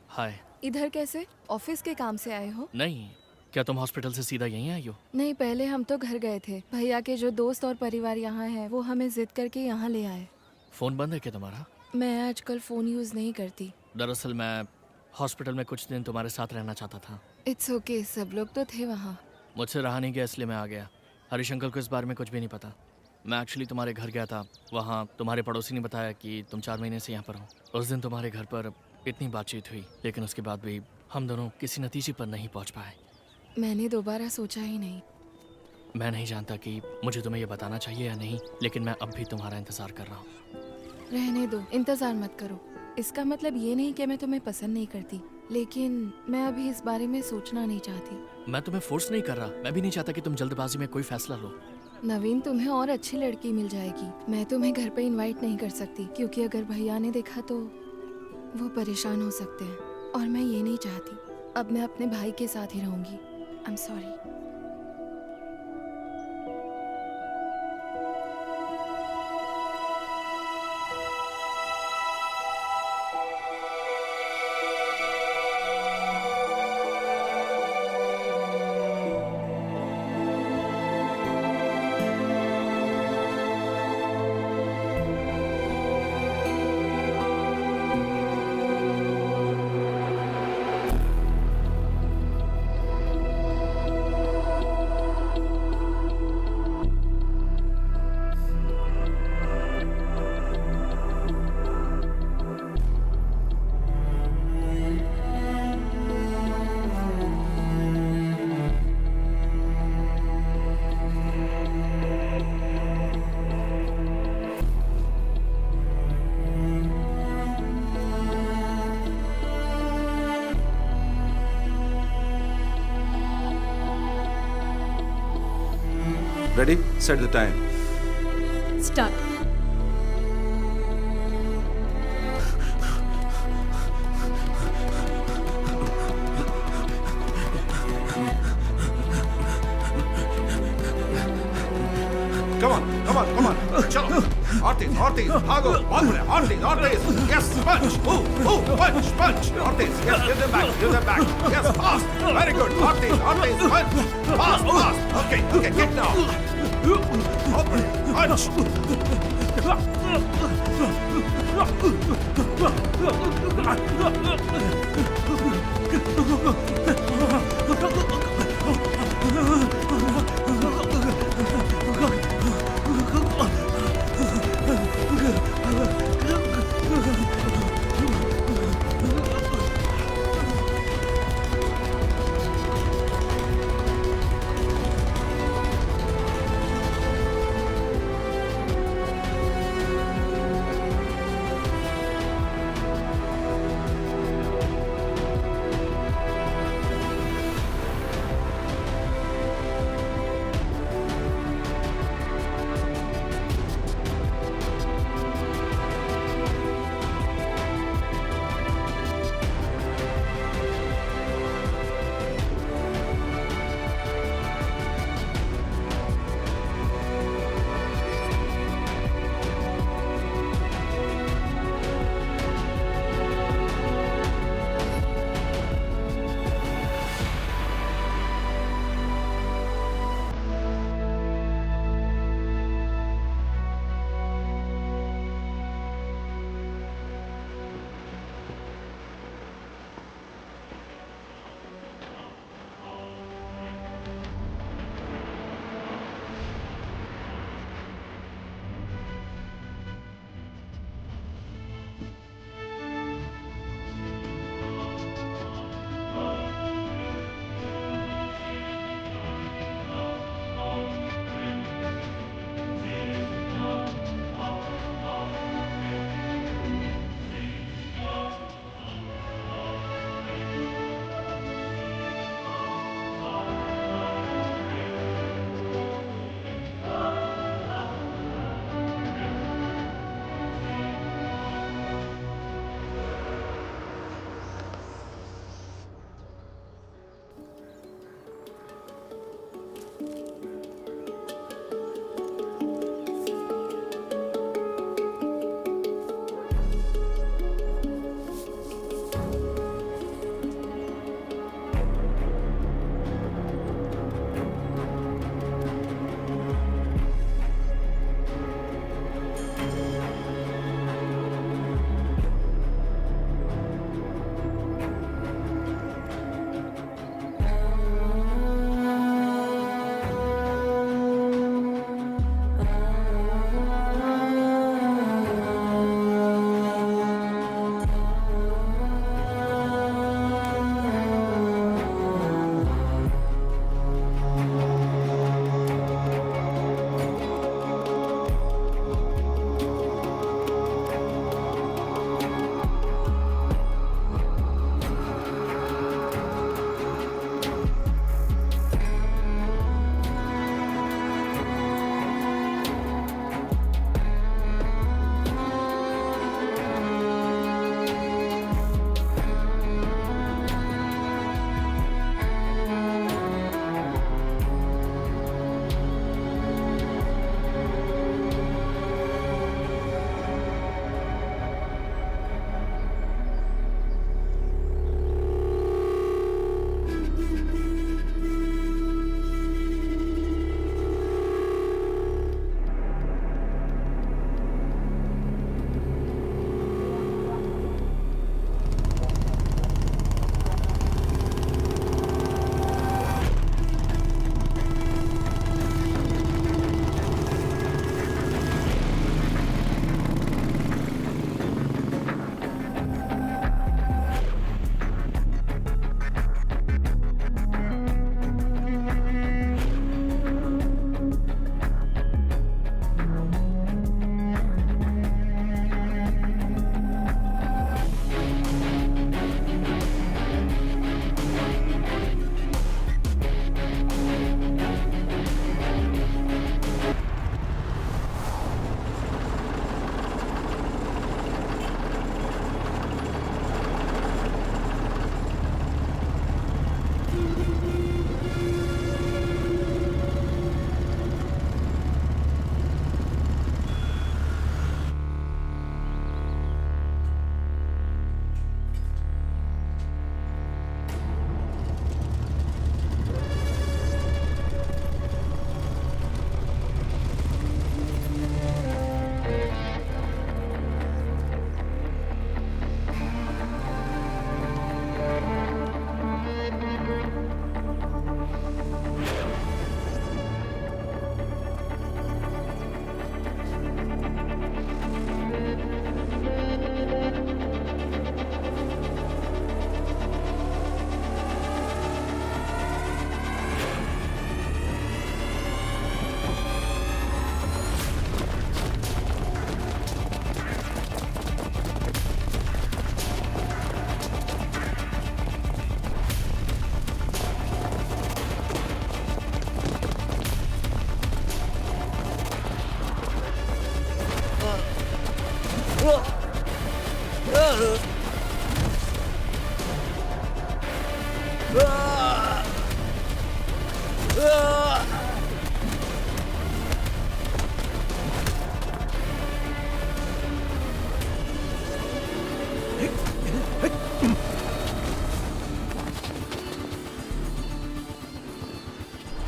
हाय। इधर कैसे? ऑफिस के काम से आए हो? नहीं, क्या तुम हॉस्पिटल से सीधा यहीं आई हो? नहीं, पहले हम तो घर गए थे। भैया के जो दोस्त और परिवार यहाँ हैं, वो हमें जिद करके यहाँ ले आए। फोन बंद है क्या तुम्हारा? मैं आजकल फोन यूज नहीं करती। दरअसल मैं हॉस्पिटल में कुछ दिन तुम्हारे साथ रहना चाहता था। इट्स ओके, सब लोग तो थे वहाँ। मुझसे रहा नहीं गया इसलिए मैं आ गया। हरीश अंकल को इस बारे में कुछ भी नहीं पता। मैं एक्चुअली तुम्हारे घर गया था। वहाँ तुम्हारे पड़ोसी ने बताया कि तुम 4 महीने से यहाँ पर हो। उस दिन तुम्हारे घर पर इतनी बातचीत हुई, लेकिन उसके बाद भी हम दोनों किसी नतीजे पर नहीं पहुँच पाए। मैंने दोबारा सोचा ही नहीं। मैं नहीं जानता कि मुझे तुम्हें ये बताना चाहिए या नहीं, लेकिन मैं अब भी तुम्हारा इंतज़ार कर रहा हूँ। रहने दो, इंतज़ार मत करो। इसका मतलब ये नहीं कि मैं तुम्हें पसंद नहीं करती, लेकिन मैं अभी इस बारे में सोचना नहीं चाहती। मैं तुम्हें फोर्स नहीं कर रहा। मैं भी नहीं चाहता कि तुम जल्दबाजी में कोई फैसला लो। नवीन, तुम्हें और अच्छी लड़की मिल जाएगी। मैं तुम्हें घर पे इनवाइट नहीं कर सकती, क्योंकि अगर भैया ने देखा तो वो परेशान हो सकते हैं, और मैं ये नहीं चाहती। अब मैं अपने भाई के साथ ही रहूंगी। I am sorry. Ready? Set the time. Start. Come on, come on, come on. Chalo. Ortiz, Ortiz, भागो, भाग रहे, Ortiz, Ortiz. Yes, punch. Move, punch, punch. Ortiz, yes, give them back, give them back. Yes, fast. Very good. Ortiz, Ortiz, punch. Fast, fast. Okay, okay, kick now. Open, punch.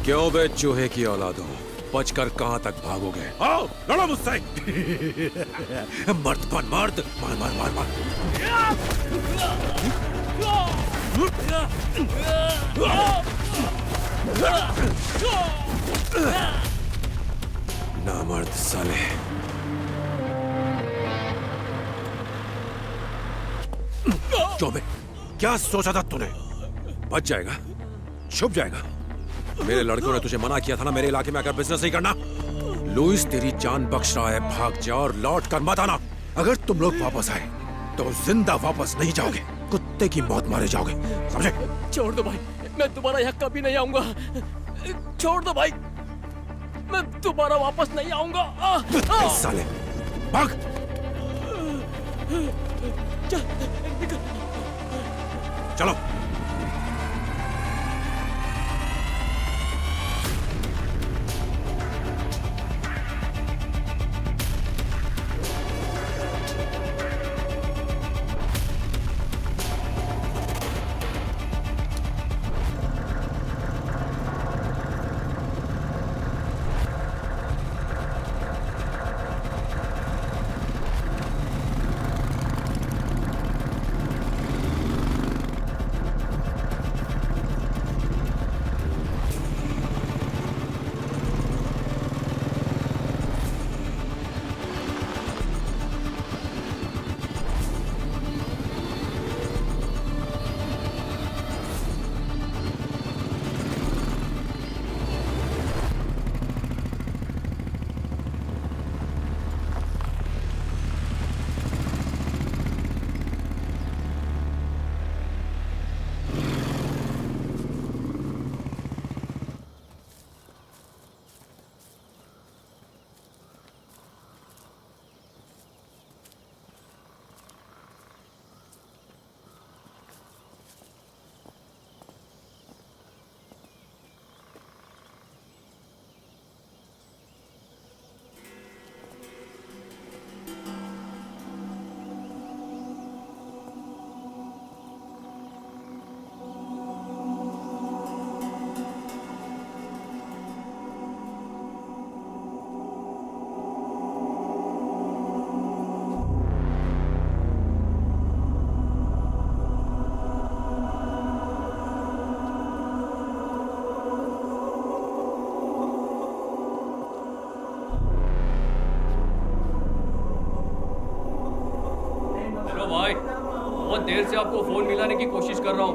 क्यों बे चूहे की औलाद हो, बचकर कहां तक भागोगे? आओ लड़ो मुझसे। मर्द बन मर्द, मार मार मार मार। नामर्द साले। क्यों बे, क्या सोचा था तूने? बच जाएगा, छुप जाएगा। मेरे लड़कों ने तुझे मना किया था ना मेरे इलाके में आकर बिजनेस नहीं करना। लुइस तेरी जान बख्श रहा है, भाग जा और लौट कर मत आना। अगर तुम लोग वापस आए तो जिंदा वापस नहीं जाओगे, कुत्ते की मौत मारे जाओगे, समझे? छोड़ दो भाई, मैं तुम्हारा यहाँ कभी नहीं आऊंगा। छोड़ दो भाई, मैं दोबारा वापस नहीं आऊंगा। साले भाग। चलो। देर से आपको फोन मिलाने की कोशिश कर रहा हूँ,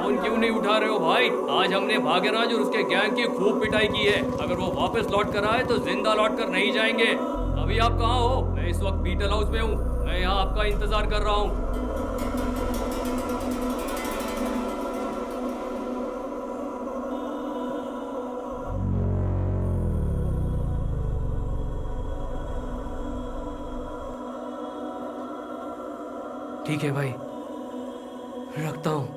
फोन क्यों नहीं उठा रहे हो भाई? आज हमने भाग्यराज और उसके गैंग की खूब पिटाई की है। अगर वो वापस लौट कर आए तो जिंदा लौट कर नहीं जाएंगे। अभी आप कहाँ हो? मैं इस वक्त बीटल हाउस में हूँ। मैं यहाँ आपका इंतजार कर रहा हूँ। ठीक है भाई, रखता हूँ।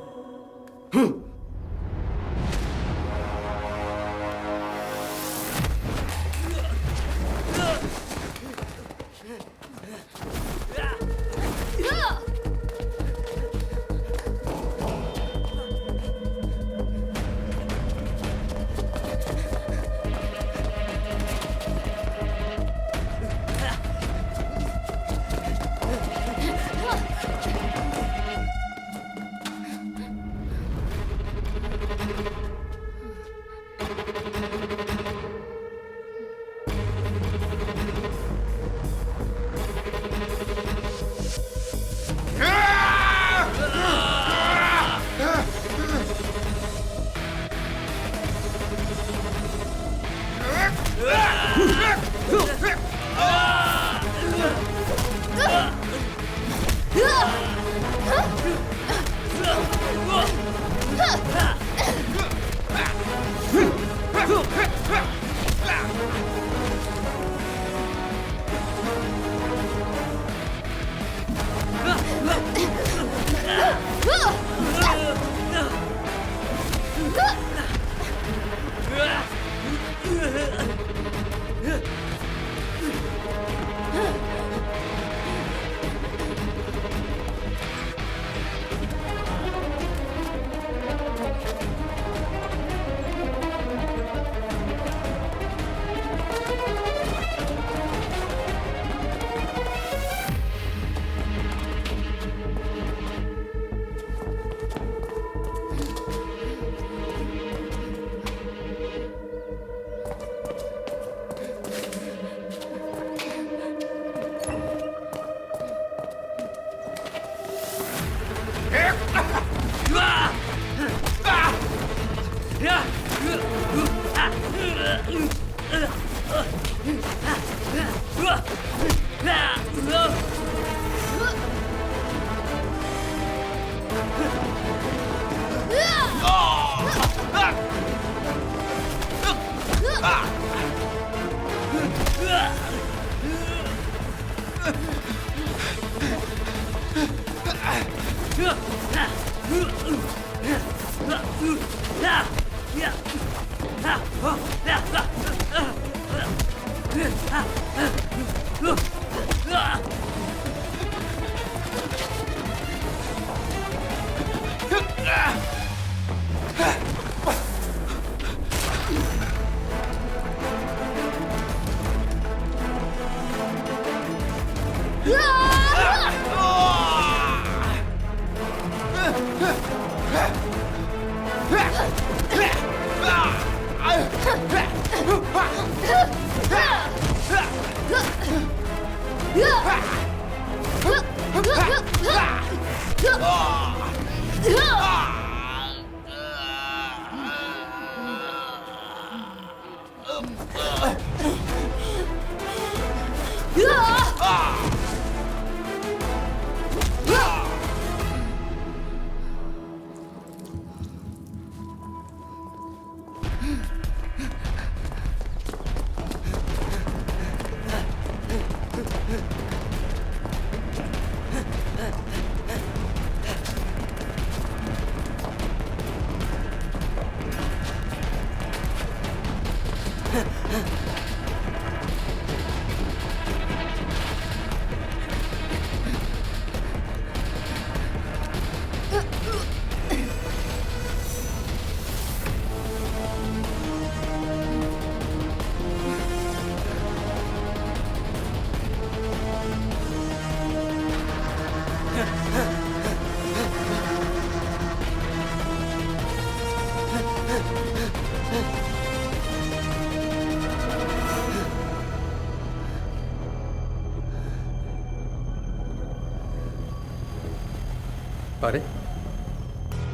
अरे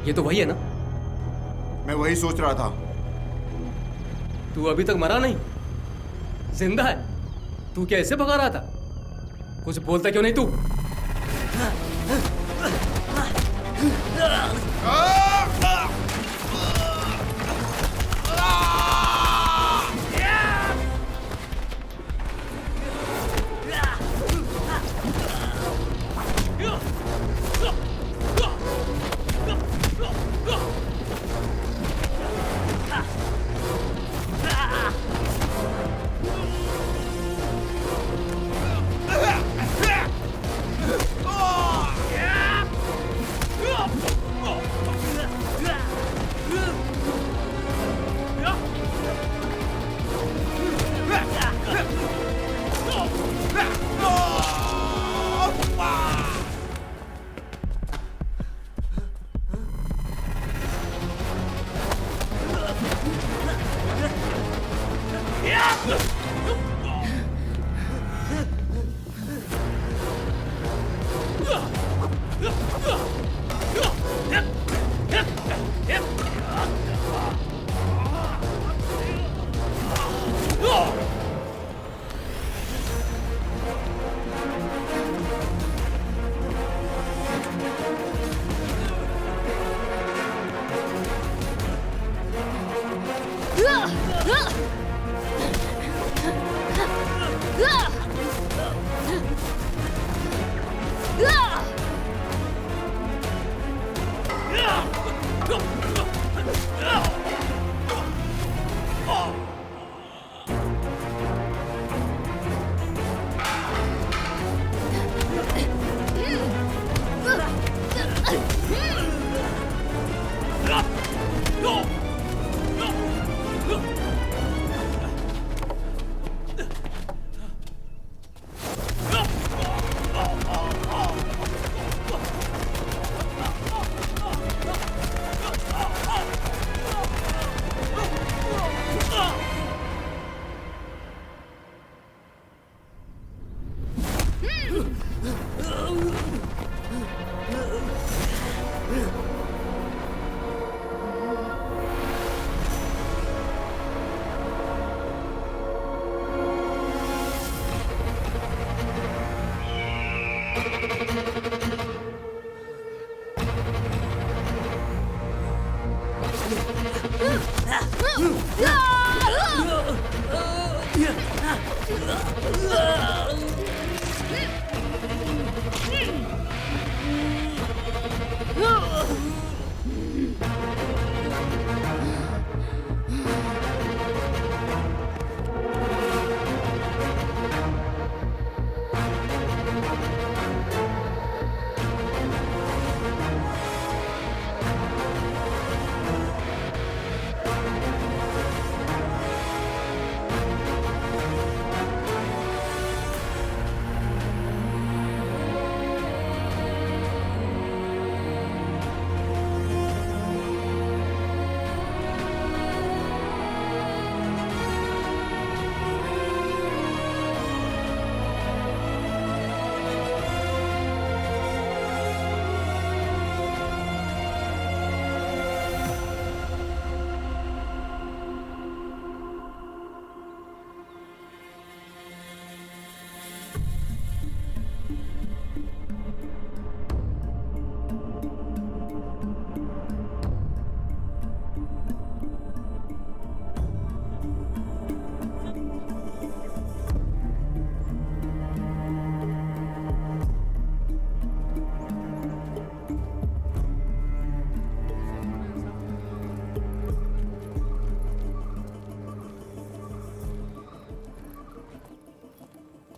ये तो वही है ना? मैं वही सोच रहा था। तू अभी तक मरा नहीं, जिंदा है। तू क्या ऐसे भगा रहा था? कुछ बोलता क्यों नहीं तू?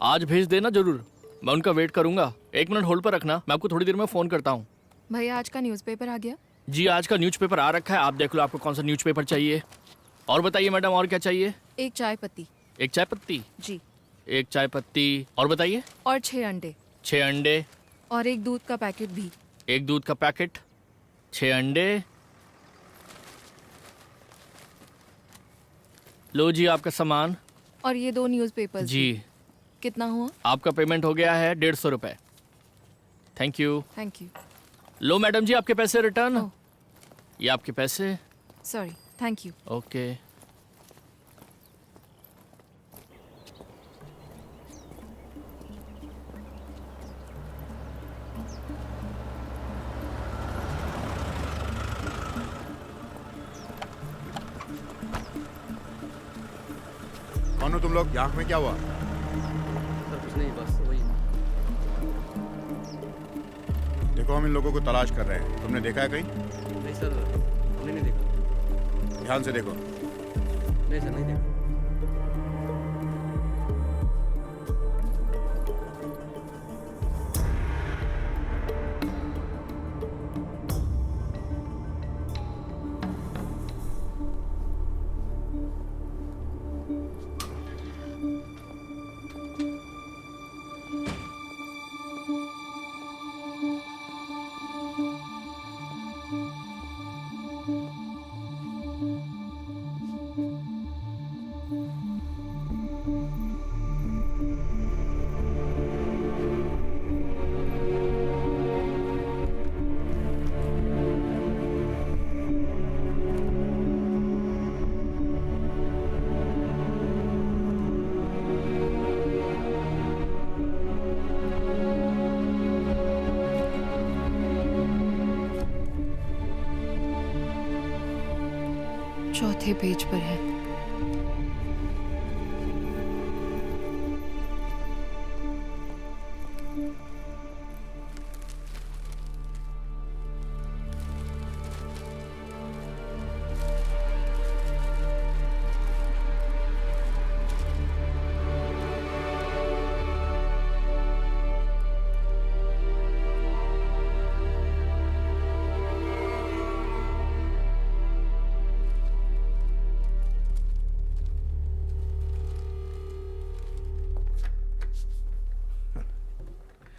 आज भेज देना जरूर, मैं उनका वेट करूंगा। 1 मिनट होल्ड पर रखना, मैं आपको थोड़ी देर में फोन करता हूँ। भैया आज का न्यूज़पेपर आ गया? जी आज का न्यूज़पेपर आ रखा है, आप देख लो आपको कौन सा न्यूज़पेपर चाहिए। और बताइए मैडम, और क्या चाहिए? एक चाय पत्ती। एक चाय पत्ती? जी। एक चाय पत्ती, और बताइए? और 6 अंडे। 6 अंडे। और एक दूध का पैकेट भी। एक दूध का पैकेट, 6 अंडे। लो जी आपका सामान। और ये 2 न्यूज़पेपर्स। जी। कितना हुआ? आपका पेमेंट हो गया है 150 रुपए। Thank you. Thank you. लो मैडम जी आपके पैसे रिटर्न। ये आपके पैसे। Sorry, thank you. ओके। कौन हो तुम लोग? आँख में क्या हुआ? सर कुछ नहीं, बस वही। देखो हम इन लोगों को तलाश कर रहे हैं, तुमने देखा है कहीं? नहीं सर, हमने नहीं देखा। ध्यान से देखो। नहीं सर, नहीं देखा। चौथे पेज पर है।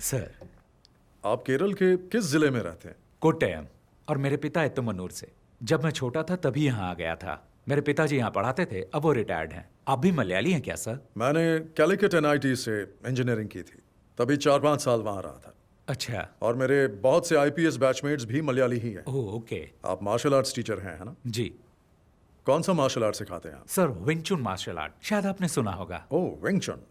सर, आप केरल के किस जिले में रहते हैं? कोट्टयम। और मेरे पिता इत्तमनूर से। जब मैं छोटा था तभी यहाँ आ गया था। मेरे पिताजी यहाँ पढ़ाते थे, अब वो रिटायर्ड हैं। आप भी मलयाली हैं क्या सर? मैंने कैलिकट NIT से इंजीनियरिंग की थी, तभी 4-5 साल वहाँ रहा था। अच्छा। और मेरे बहुत से IPS बैचमेट्स भी मलयाली ही हैं। Oh okay. आप मार्शल आर्ट्स टीचर हैं, है ना? जी। कौन सा मार्शल आर्ट सिखाते हैं आप? सर विंग चुन मार्शल आर्ट, शायद आपने सुना होगा। ओह विंग चुन,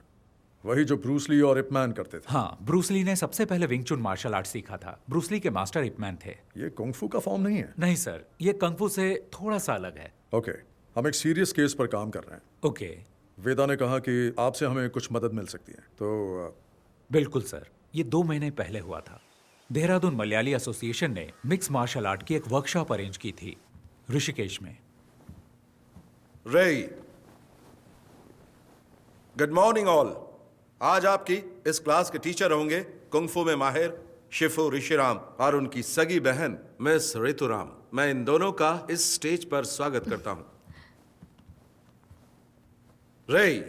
वही जो ब्रूस ली और इप मैन करते थे। हाँ, ब्रूस ली ने सबसे पहले विंग चुन मार्शल आर्ट सीखा था। ब्रूस ली के मास्टर इप मैन थे। ये कुंग फू का फॉर्म नहीं है? नहीं सर, ये कंग फू से थोड़ा सा अलग है। ओके, हम एक सीरियस केस पर काम कर रहे हैं। ओके। वेदा ने कहा कि आपसे हमें कुछ मदद मिल सकती है, तो बिल्कुल सर, ये 2 महीने पहले हुआ था। देहरादून मलयाली एसोसिएशन ने मिक्स मार्शल आर्ट की एक वर्कशॉप अरेंज की थी ऋषिकेश में। रेई, गुड मॉर्निंग ऑल। आज आपकी इस क्लास के टीचर होंगे कुंग-फू में माहिर शिफू ऋषिराम और उनकी सगी बहन मिस ऋतुराम। मैं इन दोनों का इस स्टेज पर स्वागत करता हूं। रेई।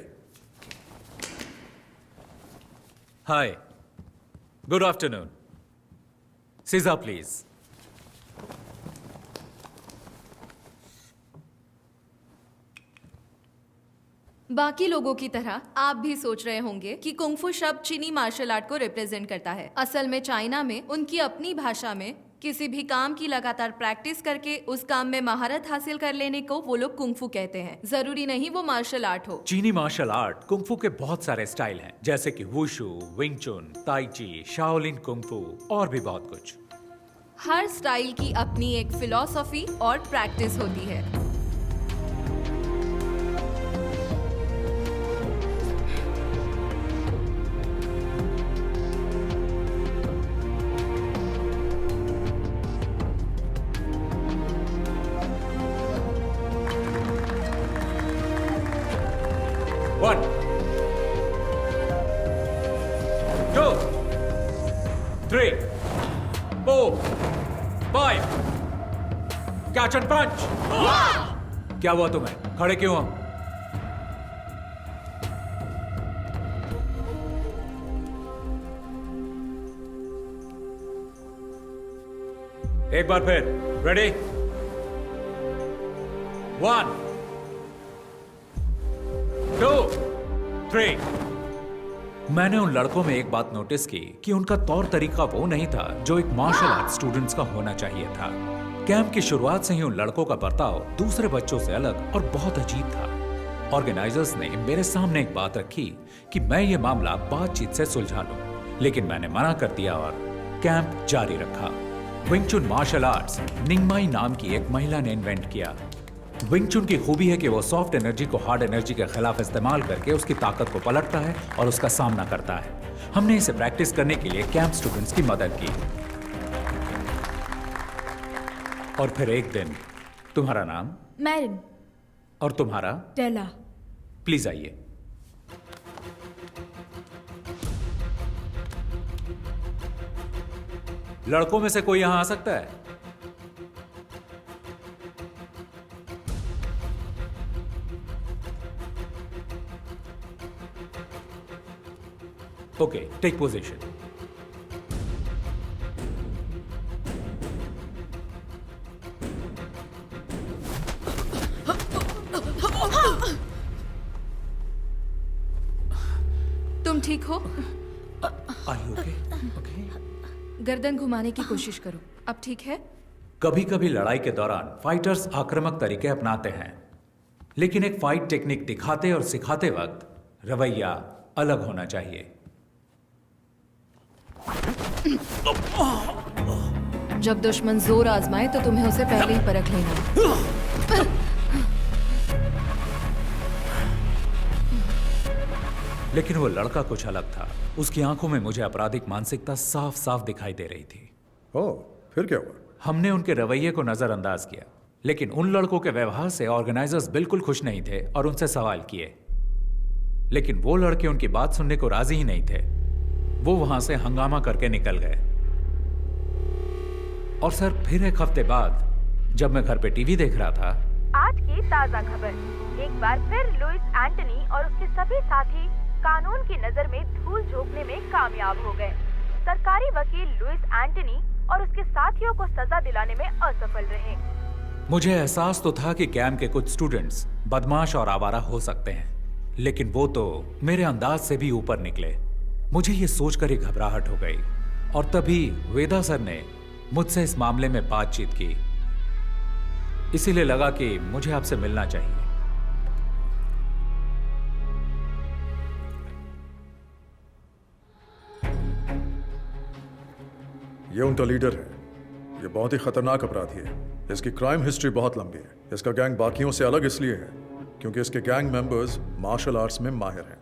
हाय, गुड आफ्टरनून। सीजा प्लीज। बाकी लोगों की तरह आप भी सोच रहे होंगे कि कुंग-फू शब्द चीनी मार्शल आर्ट को रिप्रेजेंट करता है। असल में चाइना में उनकी अपनी भाषा में किसी भी काम की लगातार प्रैक्टिस करके उस काम में महारत हासिल कर लेने को वो लोग कुंग-फू कहते हैं। जरूरी नहीं वो मार्शल आर्ट हो। चीनी मार्शल आर्ट कुंग-फू के बहुत सारे स्टाइल हैं, जैसे कि वुशु, विंग चुन, ताई ची, शाओलिन कुंग-फू और भी बहुत कुछ। हर स्टाइल की अपनी एक फिलॉसफी और प्रैक्टिस होती है। One, 2, 3, 4, 5. Catch and punch. क्या हुआ तुम्हें? खड़े क्यों हो? एक बार फिर। रेडी? 1, 2, 3। मैंने उन लड़कों में एक बात नोटिस की कि उनका तौर तरीका वो नहीं था जो एक मार्शल आर्ट स्टूडेंट्स का होना चाहिए था। कैंप की शुरुआत से ही उन लड़कों का बर्ताव दूसरे बच्चों से अलग और बहुत अजीब था। ऑर्गेनाइजर्स ने मेरे सामने एक बात रखी कि मैं ये मामला बातचीत से सुलझा लूं, लेकिन मैंने मना कर दिया और कैंप जारी रखा। विंग चुन मार्शल आर्ट्स निंगमाई नाम की एक महिला ने इन्वेंट किया। विंग चुन की खूबी है कि वो सॉफ्ट एनर्जी को हार्ड एनर्जी के खिलाफ इस्तेमाल करके उसकी ताकत को पलटता है और उसका सामना करता है। हमने इसे प्रैक्टिस करने के लिए कैंप स्टूडेंट्स की मदद की। और फिर एक दिन, तुम्हारा नाम? मैरिन। और तुम्हारा? टेला। प्लीज आइए। लड़कों में से कोई यहां आ सकता है? Okay, take position. तुम ठीक हो? ओके? गर्दन घुमाने की कोशिश करो। अब ठीक है? कभी कभी लड़ाई के दौरान फाइटर्स आक्रामक तरीके अपनाते हैं, लेकिन एक फाइट टेक्निक दिखाते और सिखाते वक्त रवैया अलग होना चाहिए। जब दुश्मन जोर आजमाए तो तुम्हें उसे पहले ही परख लेना। लेकिन वो लड़का कुछ अलग था। उसकी आंखों में मुझे आपराधिक मानसिकता साफ साफ दिखाई दे रही थी। ओह, फिर क्या हुआ? हमने उनके रवैये को नजरअंदाज किया, लेकिन उन लड़कों के व्यवहार से ऑर्गेनाइजर्स बिल्कुल खुश नहीं थे और उनसे सवाल किए, लेकिन वो लड़के उनकी बात सुनने को राजी ही नहीं थे। वो वहां से हंगामा करके निकल गए। और सर, फिर एक हफ्ते बाद जब मैं घर पे टीवी देख रहा था, आज की ताजा खबर। एक बार फिर लुइस एंटनी और उसके सभी साथी कानून की नजर में धूल झोंकने में कामयाब हो गए। सरकारी वकील लुइस एंटनी और उसके साथियों को सजा दिलाने में असफल रहे। मुझे एहसास तो था कि कैंप के कुछ स्टूडेंट्स बदमाश और आवारा हो सकते हैं, लेकिन वो तो मेरे अंदाज से भी ऊपर निकले। मुझे ये सोचकर ही घबराहट हो गई और तभी वेदा सर ने मुझसे इस मामले में बातचीत की। इसीलिए लगा कि मुझे आपसे मिलना चाहिए। ये उनका लीडर है। ये बहुत ही खतरनाक अपराधी है। इसकी क्राइम हिस्ट्री बहुत लंबी है। इसका गैंग बाकियों से अलग इसलिए है क्योंकि इसके गैंग मेंबर्स मार्शल आर्ट्स में माहिर हैं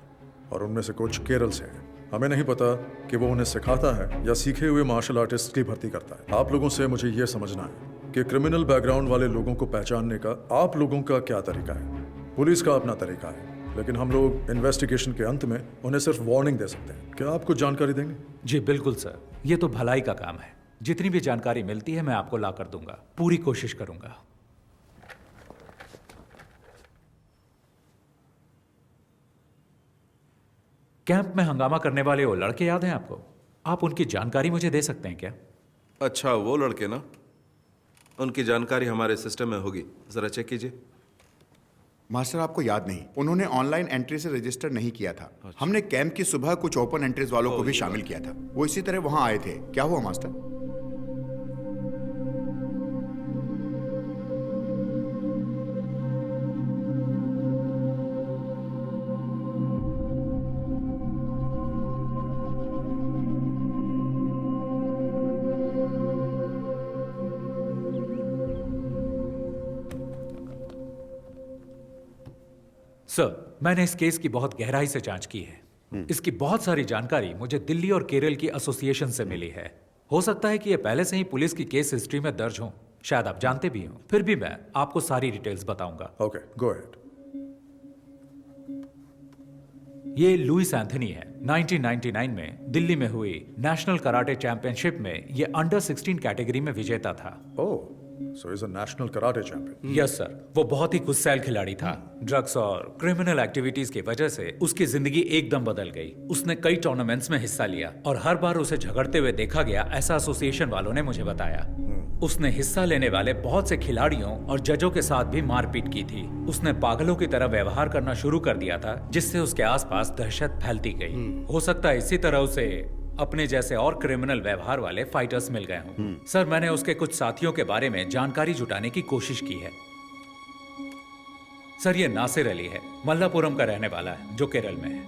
और उनमें से कुछ केरल से हैं। हमें नहीं पता कि वो उन्हें सिखाता है या सीखे हुए मार्शल आर्टिस्ट की भर्ती करता है। आप लोगों से मुझे ये समझना है कि क्रिमिनल बैकग्राउंड वाले लोगों को पहचानने का आप लोगों का क्या तरीका है। पुलिस का अपना तरीका है, लेकिन हम लोग इन्वेस्टिगेशन के अंत में उन्हें सिर्फ वार्निंग दे सकते हैं। क्या आप कुछ जानकारी देंगे? जी बिल्कुल सर, ये तो भलाई का काम है। जितनी भी जानकारी मिलती है मैं आपको ला कर दूंगा, पूरी कोशिश करूंगा। कैंप में हंगामा करने वाले वो लड़के याद हैं आपको? आप उनकी जानकारी मुझे दे सकते हैं क्या? अच्छा, वो लड़के ना, उनकी जानकारी हमारे सिस्टम में होगी, जरा चेक कीजिए। मास्टर आपको याद नहीं, उन्होंने ऑनलाइन एंट्री से रजिस्टर नहीं किया था। हमने कैंप की सुबह कुछ ओपन एंट्रीज वालों को भी शामिल किया था, वो इसी तरह वहां आए थे। क्या हुआ मास्टर? सर, मैंने इस केस की बहुत गहराई से जांच की है। इसकी बहुत सारी जानकारी मुझे दिल्ली और केरल की एसोसिएशन से मिली है। हो सकता है कि ये पहले से ही पुलिस की केस हिस्ट्री में दर्ज हो, शायद आप जानते भी हो। फिर भी मैं आपको सारी डिटेल्स बताऊंगा। Okay, go ahead. ये लुइस एंथनी है। 1999 में दिल्ली में हुई नेशनल कराटे चैंपियनशिप में ये अंडर 16 कैटेगरी में विजेता था। ओह, so he's a national karate champion. Yes sir, वो बहुत ही गुस्सैल खिलाड़ी था। ड्रग्स और क्रिमिनल एक्टिविटीज की वजह से उसकी जिंदगी एकदम बदल गई। उसने कई टूर्नामेंट्स में हिस्सा लिया और हर बार उसे झगड़ते हुए देखा गया, ऐसा एसोसिएशन वालों ने मुझे बताया। उसने हिस्सा लेने वाले बहुत से खिलाड़ियों और जजों के साथ भी मारपीट की थी। उसने पागलों की तरह व्यवहार करना शुरू कर दिया था, जिससे उसके आसपास दहशत फैलती गई। हो सकता है इसी तरह उसे अपने जैसे और क्रिमिनल व्यवहार वाले फाइटर्स मिल गए हों। सर, मैंने उसके कुछ साथियों के बारे में जानकारी जुटाने की कोशिश की है। सर, ये नासिर अली है, मल्लापुरम का रहने वाला है, जो केरल में है।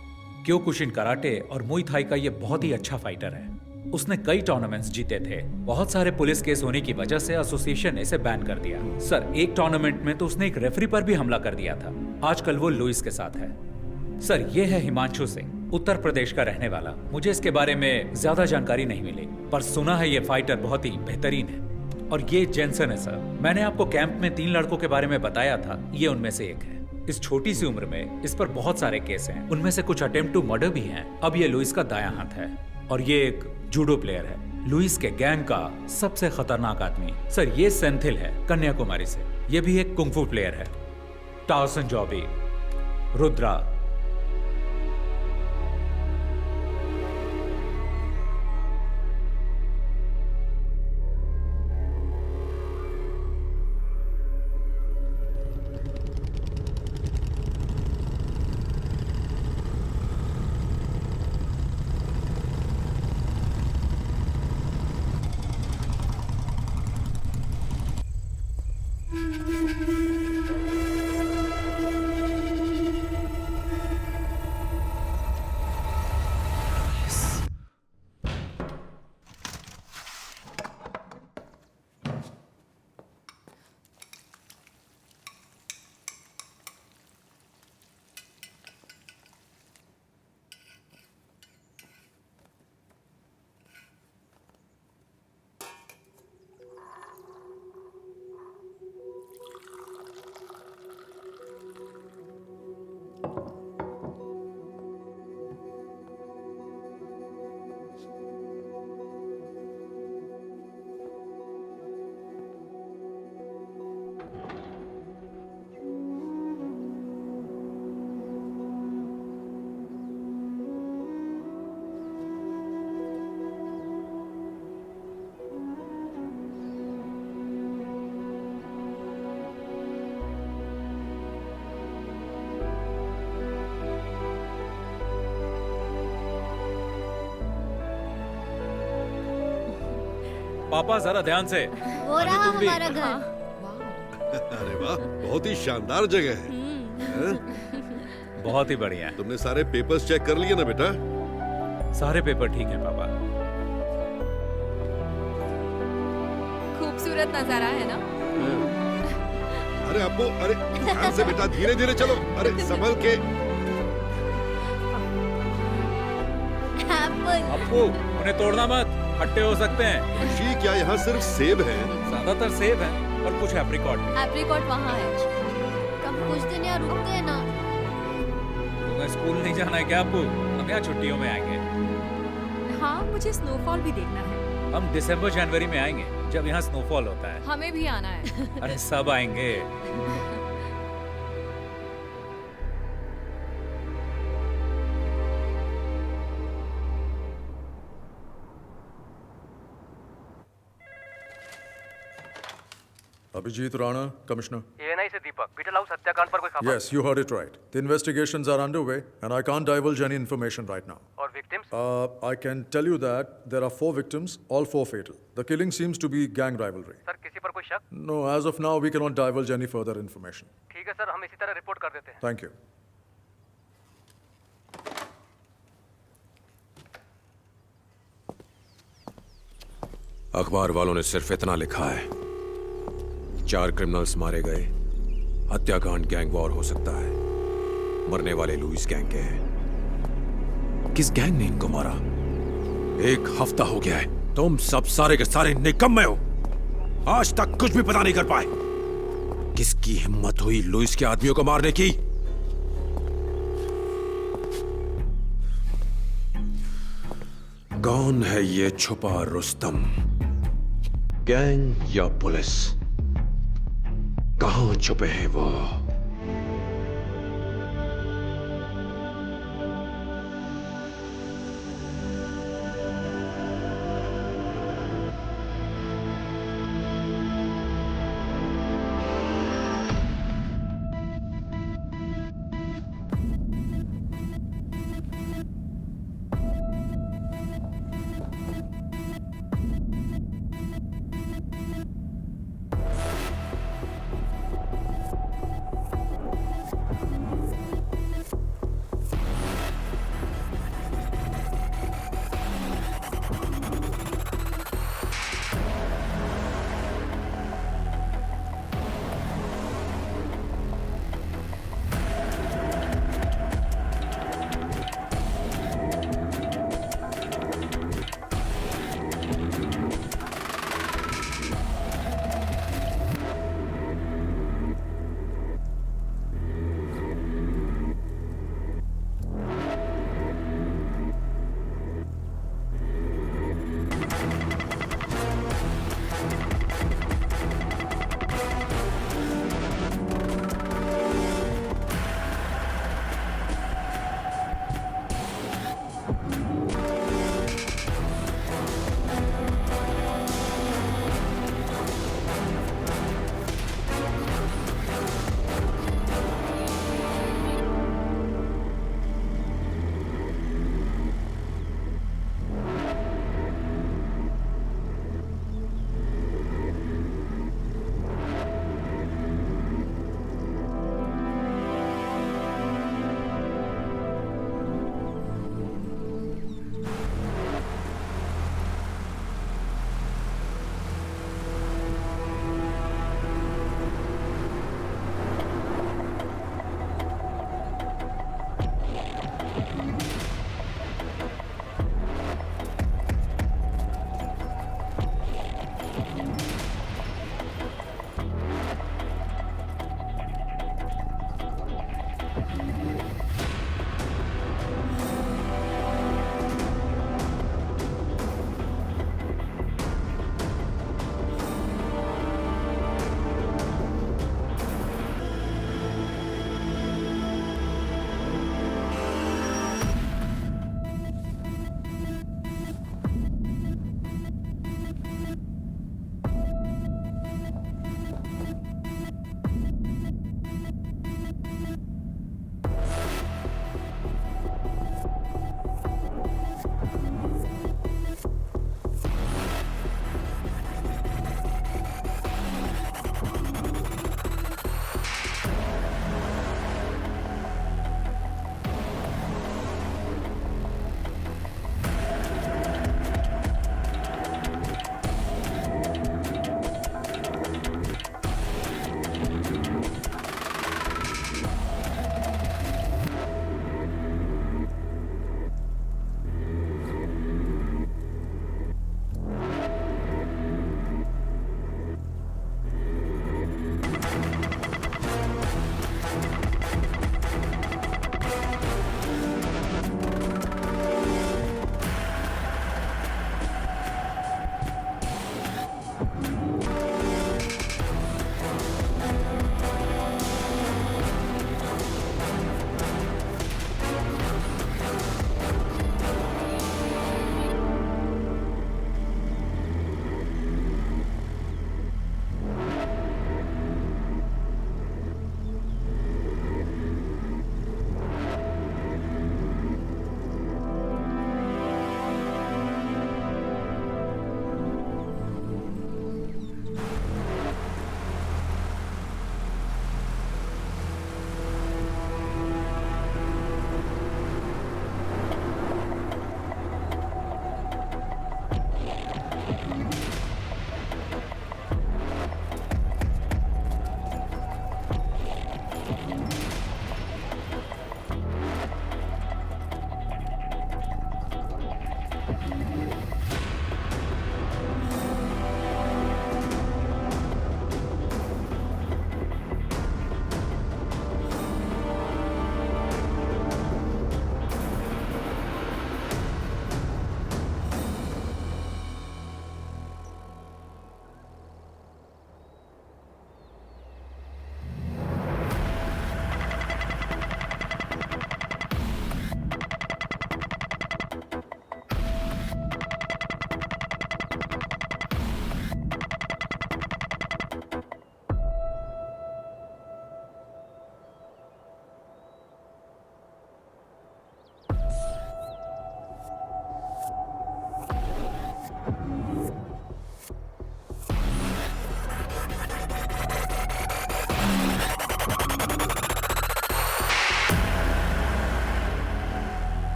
क्योकुशिन कराटे और मुई थाई का ये बहुत ही अच्छा फाइटर है। उसने कई टूर्नामेंट्स जीते थे। बहुत सारे पुलिस केस होने की वजह से एसोसिएशन ने इसे बैन कर दिया। सर, एक टूर्नामेंट में तो उसने एक रेफरी पर भी हमला कर दिया था। आजकल वो लुइस के साथ है। सर, ये है हिमांशु सिंह, उत्तर प्रदेश का रहने वाला। मुझे इसके बारे में ज्यादा जानकारी नहीं मिली, पर सुना है ये फाइटर बहुत ही बेहतरीन है। और ये जेंसन है सर। मैंने आपको कैंप में 3 लड़कों के बारे में बताया था, ये उनमें से एक है। इस छोटी सी उम्र में इस पर बहुत सारे केस हैं, उनमें से कुछ अटेम्प्ट टू मर्डर भी हैं। अब ये लुइस का दायां हाथ है और ये एक जूडो प्लेयर है, लुइस के गैंग का सबसे खतरनाक आदमी। सर, ये सेंथिल है, कन्याकुमारी से। ये भी एक कुंग फू प्लेयर है। टाउसन जॉबी, रुद्रा। पापा, जरा ध्यान से। वो रहा हमारा घर। अरे वाह, बहुत ही शानदार जगह है। बहुत ही बढ़िया। तुमने सारे पेपर्स चेक कर लिए ना बेटा? सारे पेपर ठीक हैं पापा। खूबसूरत नजारा है ना? अरे अप्पू, अरे ध्यान से बेटा, धीरे धीरे चलो, अरे संभल के। अप्पू, उन्हें तोड़ना मत, खट्टे हो सकते हैं। ऋषि, क्या यहाँ सिर्फ सेब है? ज्यादातर सेब है और कुछ एप्रिकॉट। एप्रिकॉट वहाँ है। कब कुछ दिन यहाँ रुकते हैं ना। तुम्हें स्कूल नहीं जाना है क्या अप्पू? हम यहाँ छुट्टियों में आएंगे। हाँ, मुझे स्नोफॉल भी देखना है। हम दिसंबर जनवरी में आएंगे जब यहाँ स्नोफॉल होता है। हमें भी आना है। अरे सब आएंगे। Abhijit Rana, Commissioner. ANI से दीपक, बीटल हाउस हत्याकांड पर कोई खबर? Yes, you heard it right. The investigations are underway, and I can't divulge any information right now. और victims? I can tell you that there are 4 victims, all 4 fatal. The killing seems to be gang rivalry. Sir, किसी पर कोई शक? No, as of now, we cannot divulge any further information. ठीक है sir, हम इसी तरह रिपोर्ट कर देते हैं। Thank you. अखबार वालों ने सिर्फ इतना लिखा है, 4 क्रिमिनल्स मारे गए, हत्याकांड गैंग वॉर हो सकता है, मरने वाले लुइस गैंग के हैं। किस गैंग ने इनको मारा? 1 हफ्ता हो गया है, तुम सब सारे के सारे निकम्मे हो, आज तक कुछ भी पता नहीं कर पाए। किसकी हिम्मत हुई लुइस के आदमियों को मारने की? कौन है ये छुपा रुस्तम? गैंग या पुलिस? कहां छुपे हैं वो?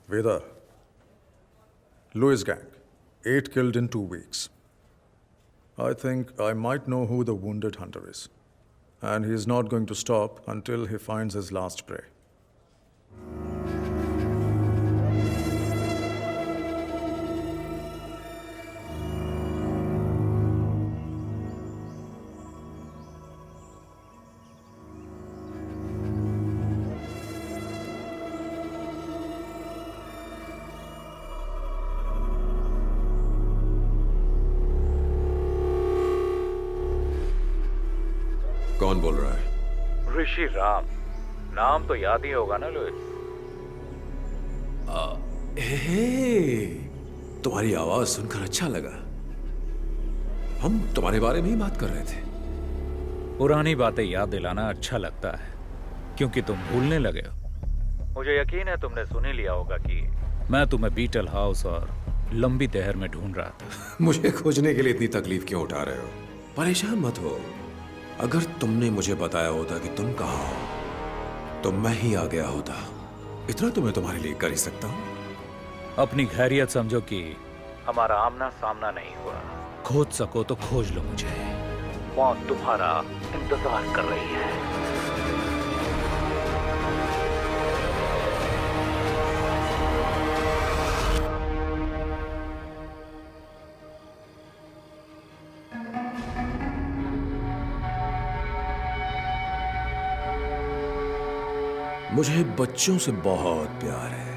Vedar, Lewis gang, 8 killed in 2 weeks. I think I might know who the wounded hunter is. And he is not going to stop until he finds his last prey. कौन बोल रहा है? ऋषि राम। नाम तो याद ही होगा ना लुइस? तुम्हारी आवाज सुनकर अच्छा लगा। हम तुम्हारे बारे में ही बात कर रहे थे। पुरानी बातें याद दिलाना अच्छा लगता है, क्योंकि तुम भूलने लगे हो। मुझे यकीन है तुमने सुन ही लिया होगा कि मैं तुम्हें बीटल हाउस और लंबी तहर में ढूंढ रहा था। मुझे खोजने के लिए इतनी तकलीफ क्यों उठा रहे हो? परेशान मत हो। अगर तुमने मुझे बताया होता कि तुम कहाँ हो, तो मैं ही आ गया होता। इतना तो मैं तुम्हारे लिए कर ही सकता हूँ। अपनी खैरियत समझो कि हमारा आमना सामना नहीं हुआ। खोज सको तो खोज लो मुझे। मौत तुम्हारा इंतजार कर रही है। मुझे बच्चों से बहुत प्यार है।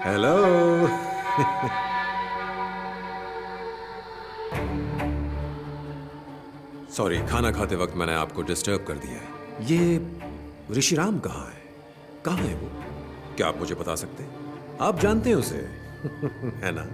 हेलो। सॉरी, खाना खाते वक्त मैंने आपको डिस्टर्ब कर दिया है। ये ऋषिराम कहाँ है? कहाँ है वो? क्या आप मुझे बता सकते हैं? आप जानते हैं उसे है ना?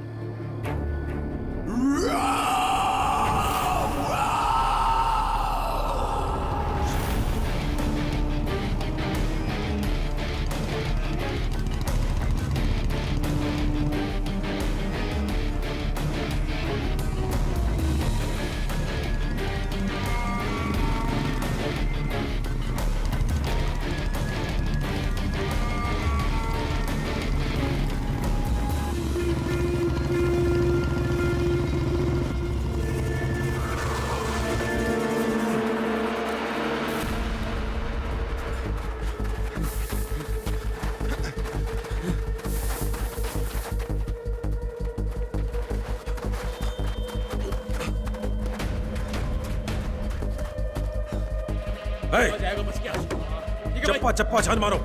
चप्पा चप्पा छान मारो।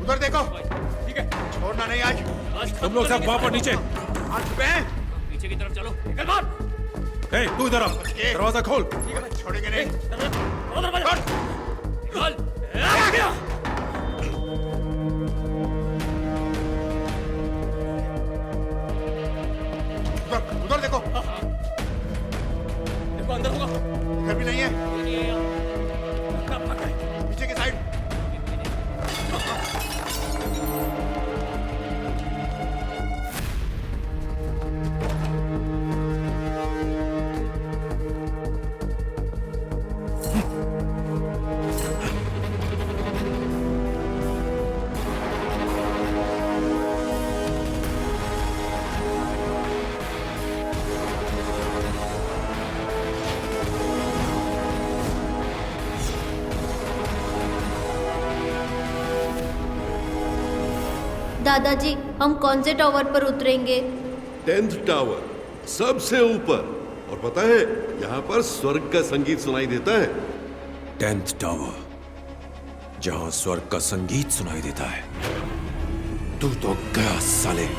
उधर देखो। ठीक है, छोड़ना नहीं आज। तुम लोग सब वहां पर नीचे। पीछे की तरफ चलो। निकल बाहर। ए, तू इधर आ। दरवाजा खोल। छोड़ेंगे नहीं। उधर देखो। देखो अंदर होगा। इधर भी नहीं है। पीछे की साइड। दादाजी, हम कौन से टावर पर उतरेंगे? 10th टावर, सबसे ऊपर। और पता है, यहाँ पर स्वर्ग का संगीत सुनाई देता है। 10th टावर, जहां स्वर्ग का संगीत सुनाई देता है। तू तो गया साले।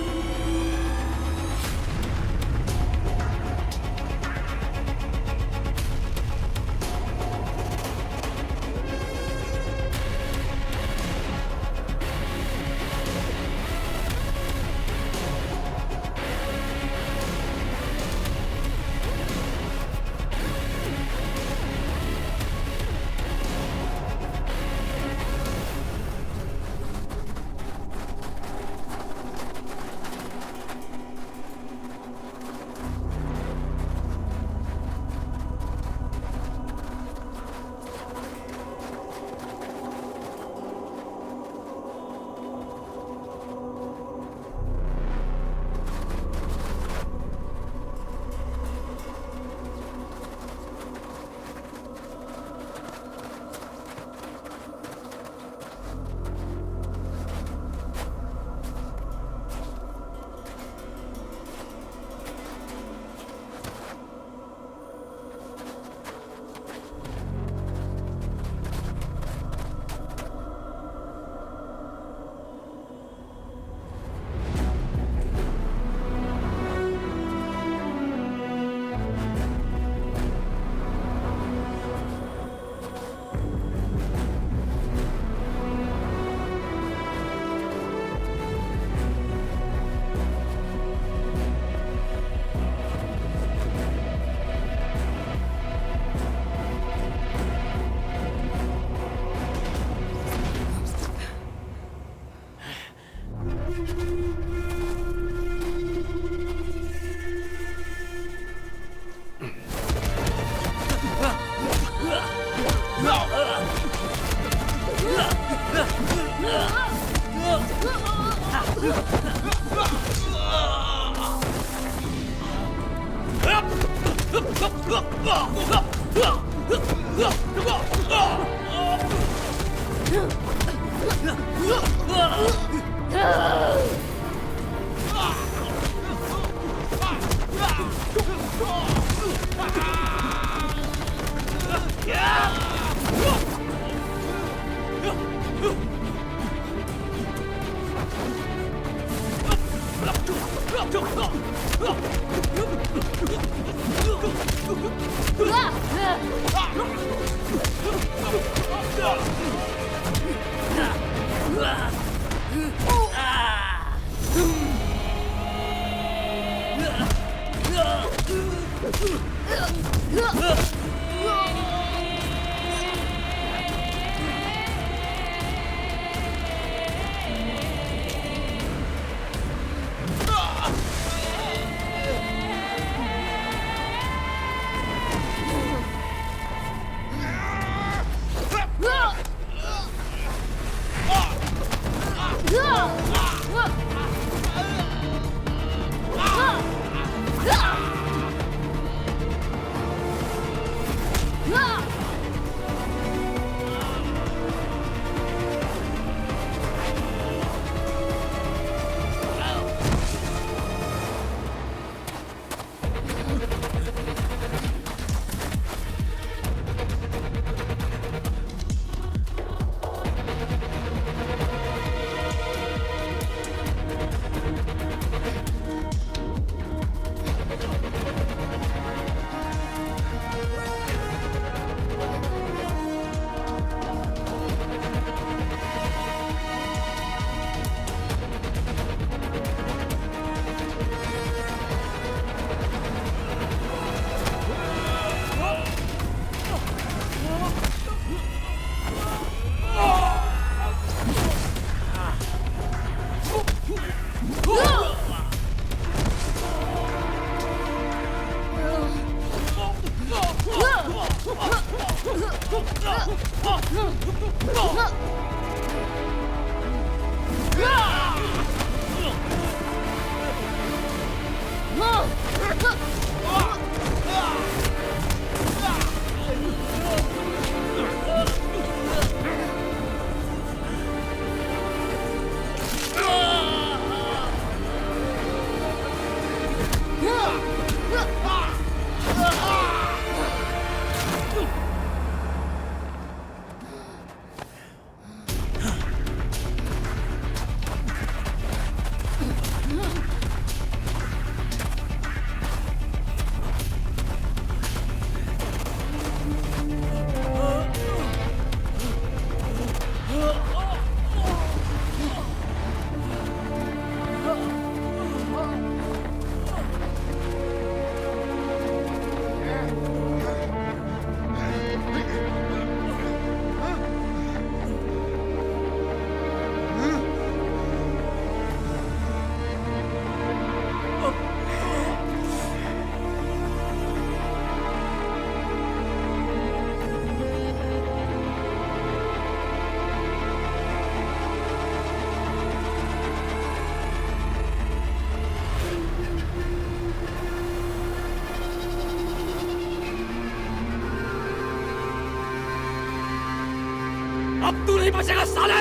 अब तू नहीं बचेगा साले,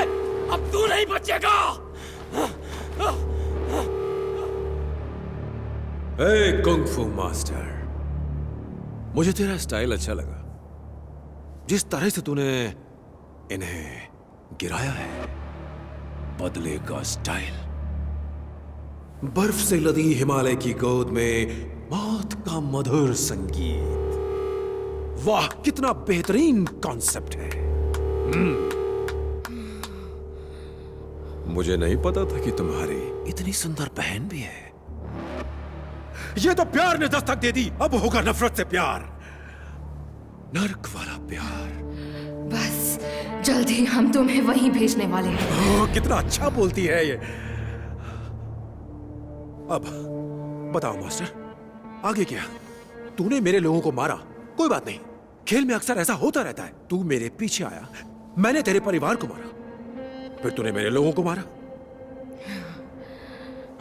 अब तू नहीं बचेगा। ए कुंग-फू मास्टर, मुझे तेरा स्टाइल अच्छा लगा। जिस तरह से तूने इन्हें गिराया है, बदले का स्टाइल। बर्फ से लदी हिमालय की गोद में मौत का मधुर संगीत। वाह, कितना बेहतरीन कॉन्सेप्ट है। मुझे नहीं पता था कि तुम्हारी इतनी सुंदर बहन भी है। ये तो प्यार ने दस्तक दे दी, अब होगा नफरत से प्यार, नर्क वाला प्यार। बस जल्दी हम तुम्हें वहीं भेजने वाले हैं। ओह, कितना अच्छा बोलती है ये। अब बताओ मास्टर, आगे क्या? तूने मेरे लोगों को मारा, कोई बात नहीं, खेल में अक्सर ऐसा होता रहता है। तू मेरे पीछे आया, मैंने तेरे परिवार को मारा, फिर तूने मेरे लोगों को मारा।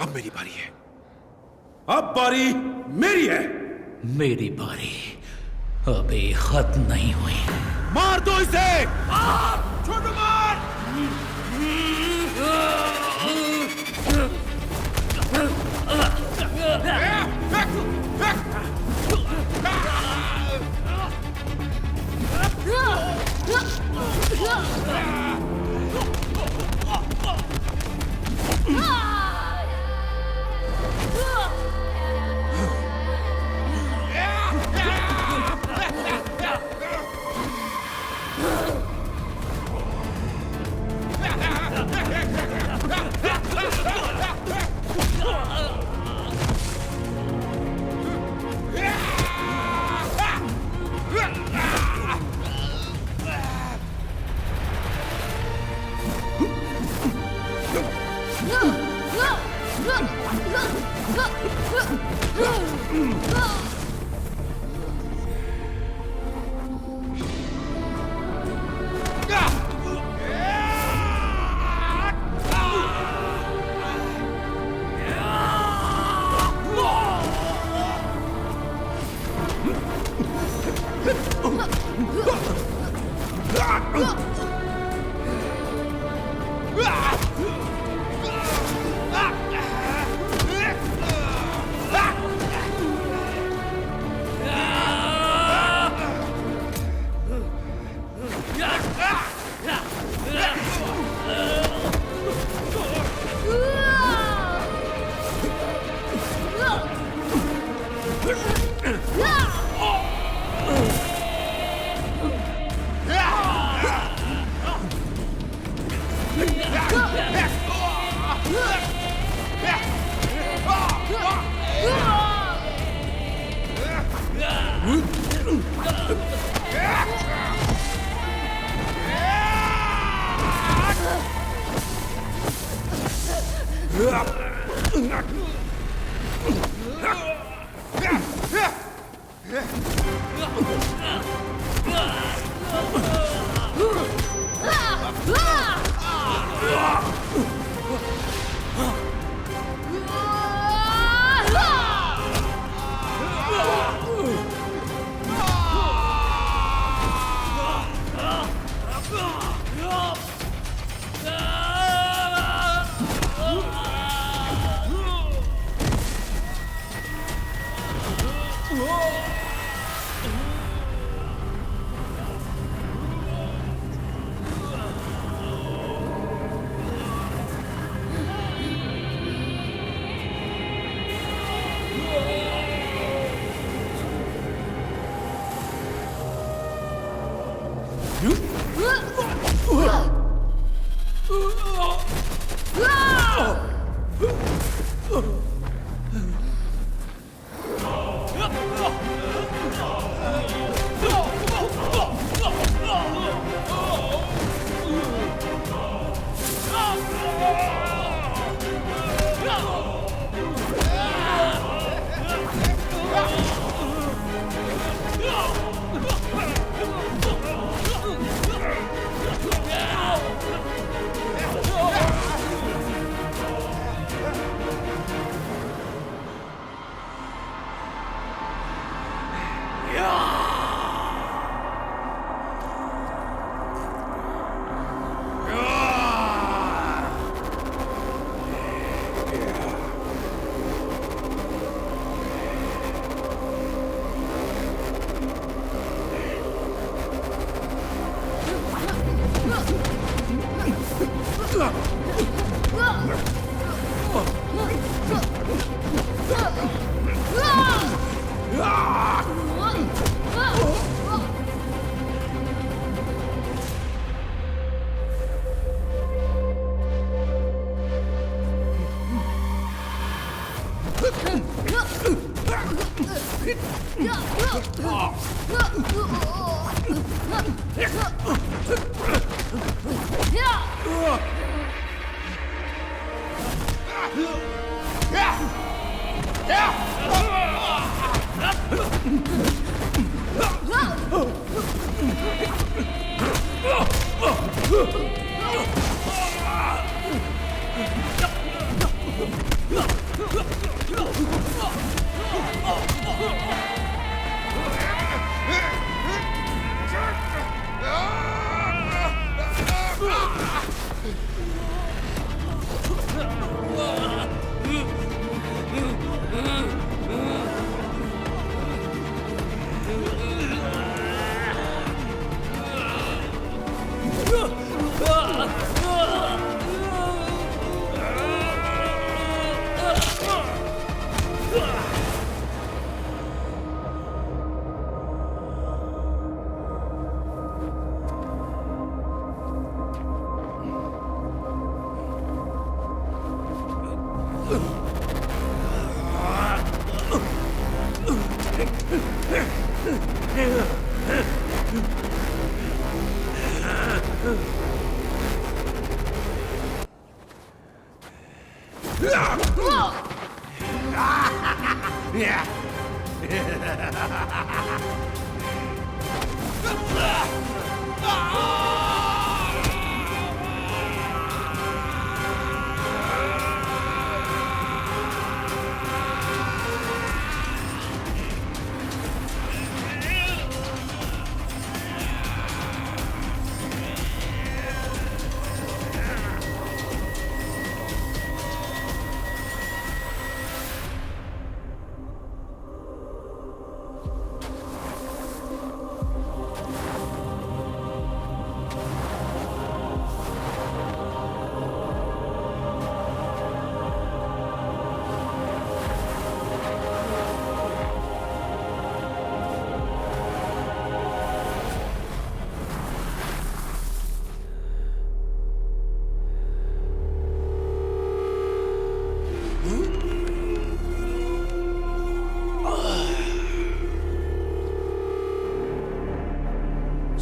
अब मेरी बारी है, अब बारी मेरी है। मेरी बारी अभी खत्म नहीं हुई। मार दो इसे। छोटू मार।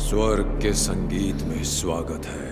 स्वर्ग के संगीत में स्वागत है।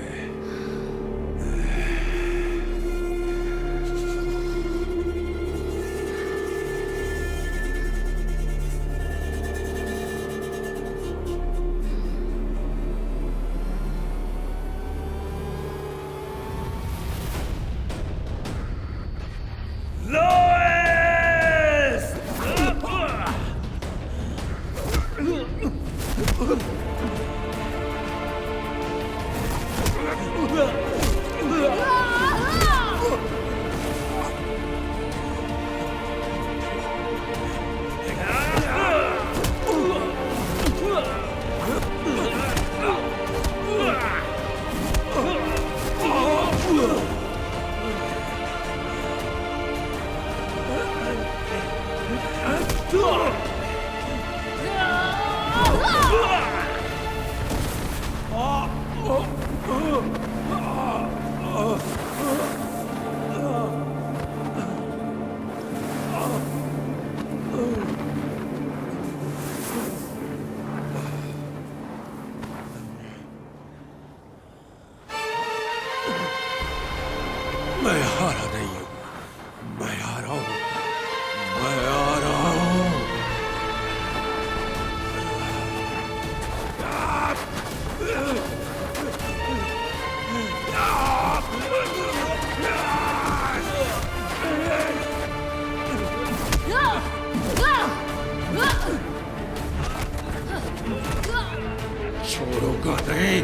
मैं हारा नहीं हूं, मैं आ रहा हूं, मैं आ रहा हूं। छोड़ूंगा नहीं।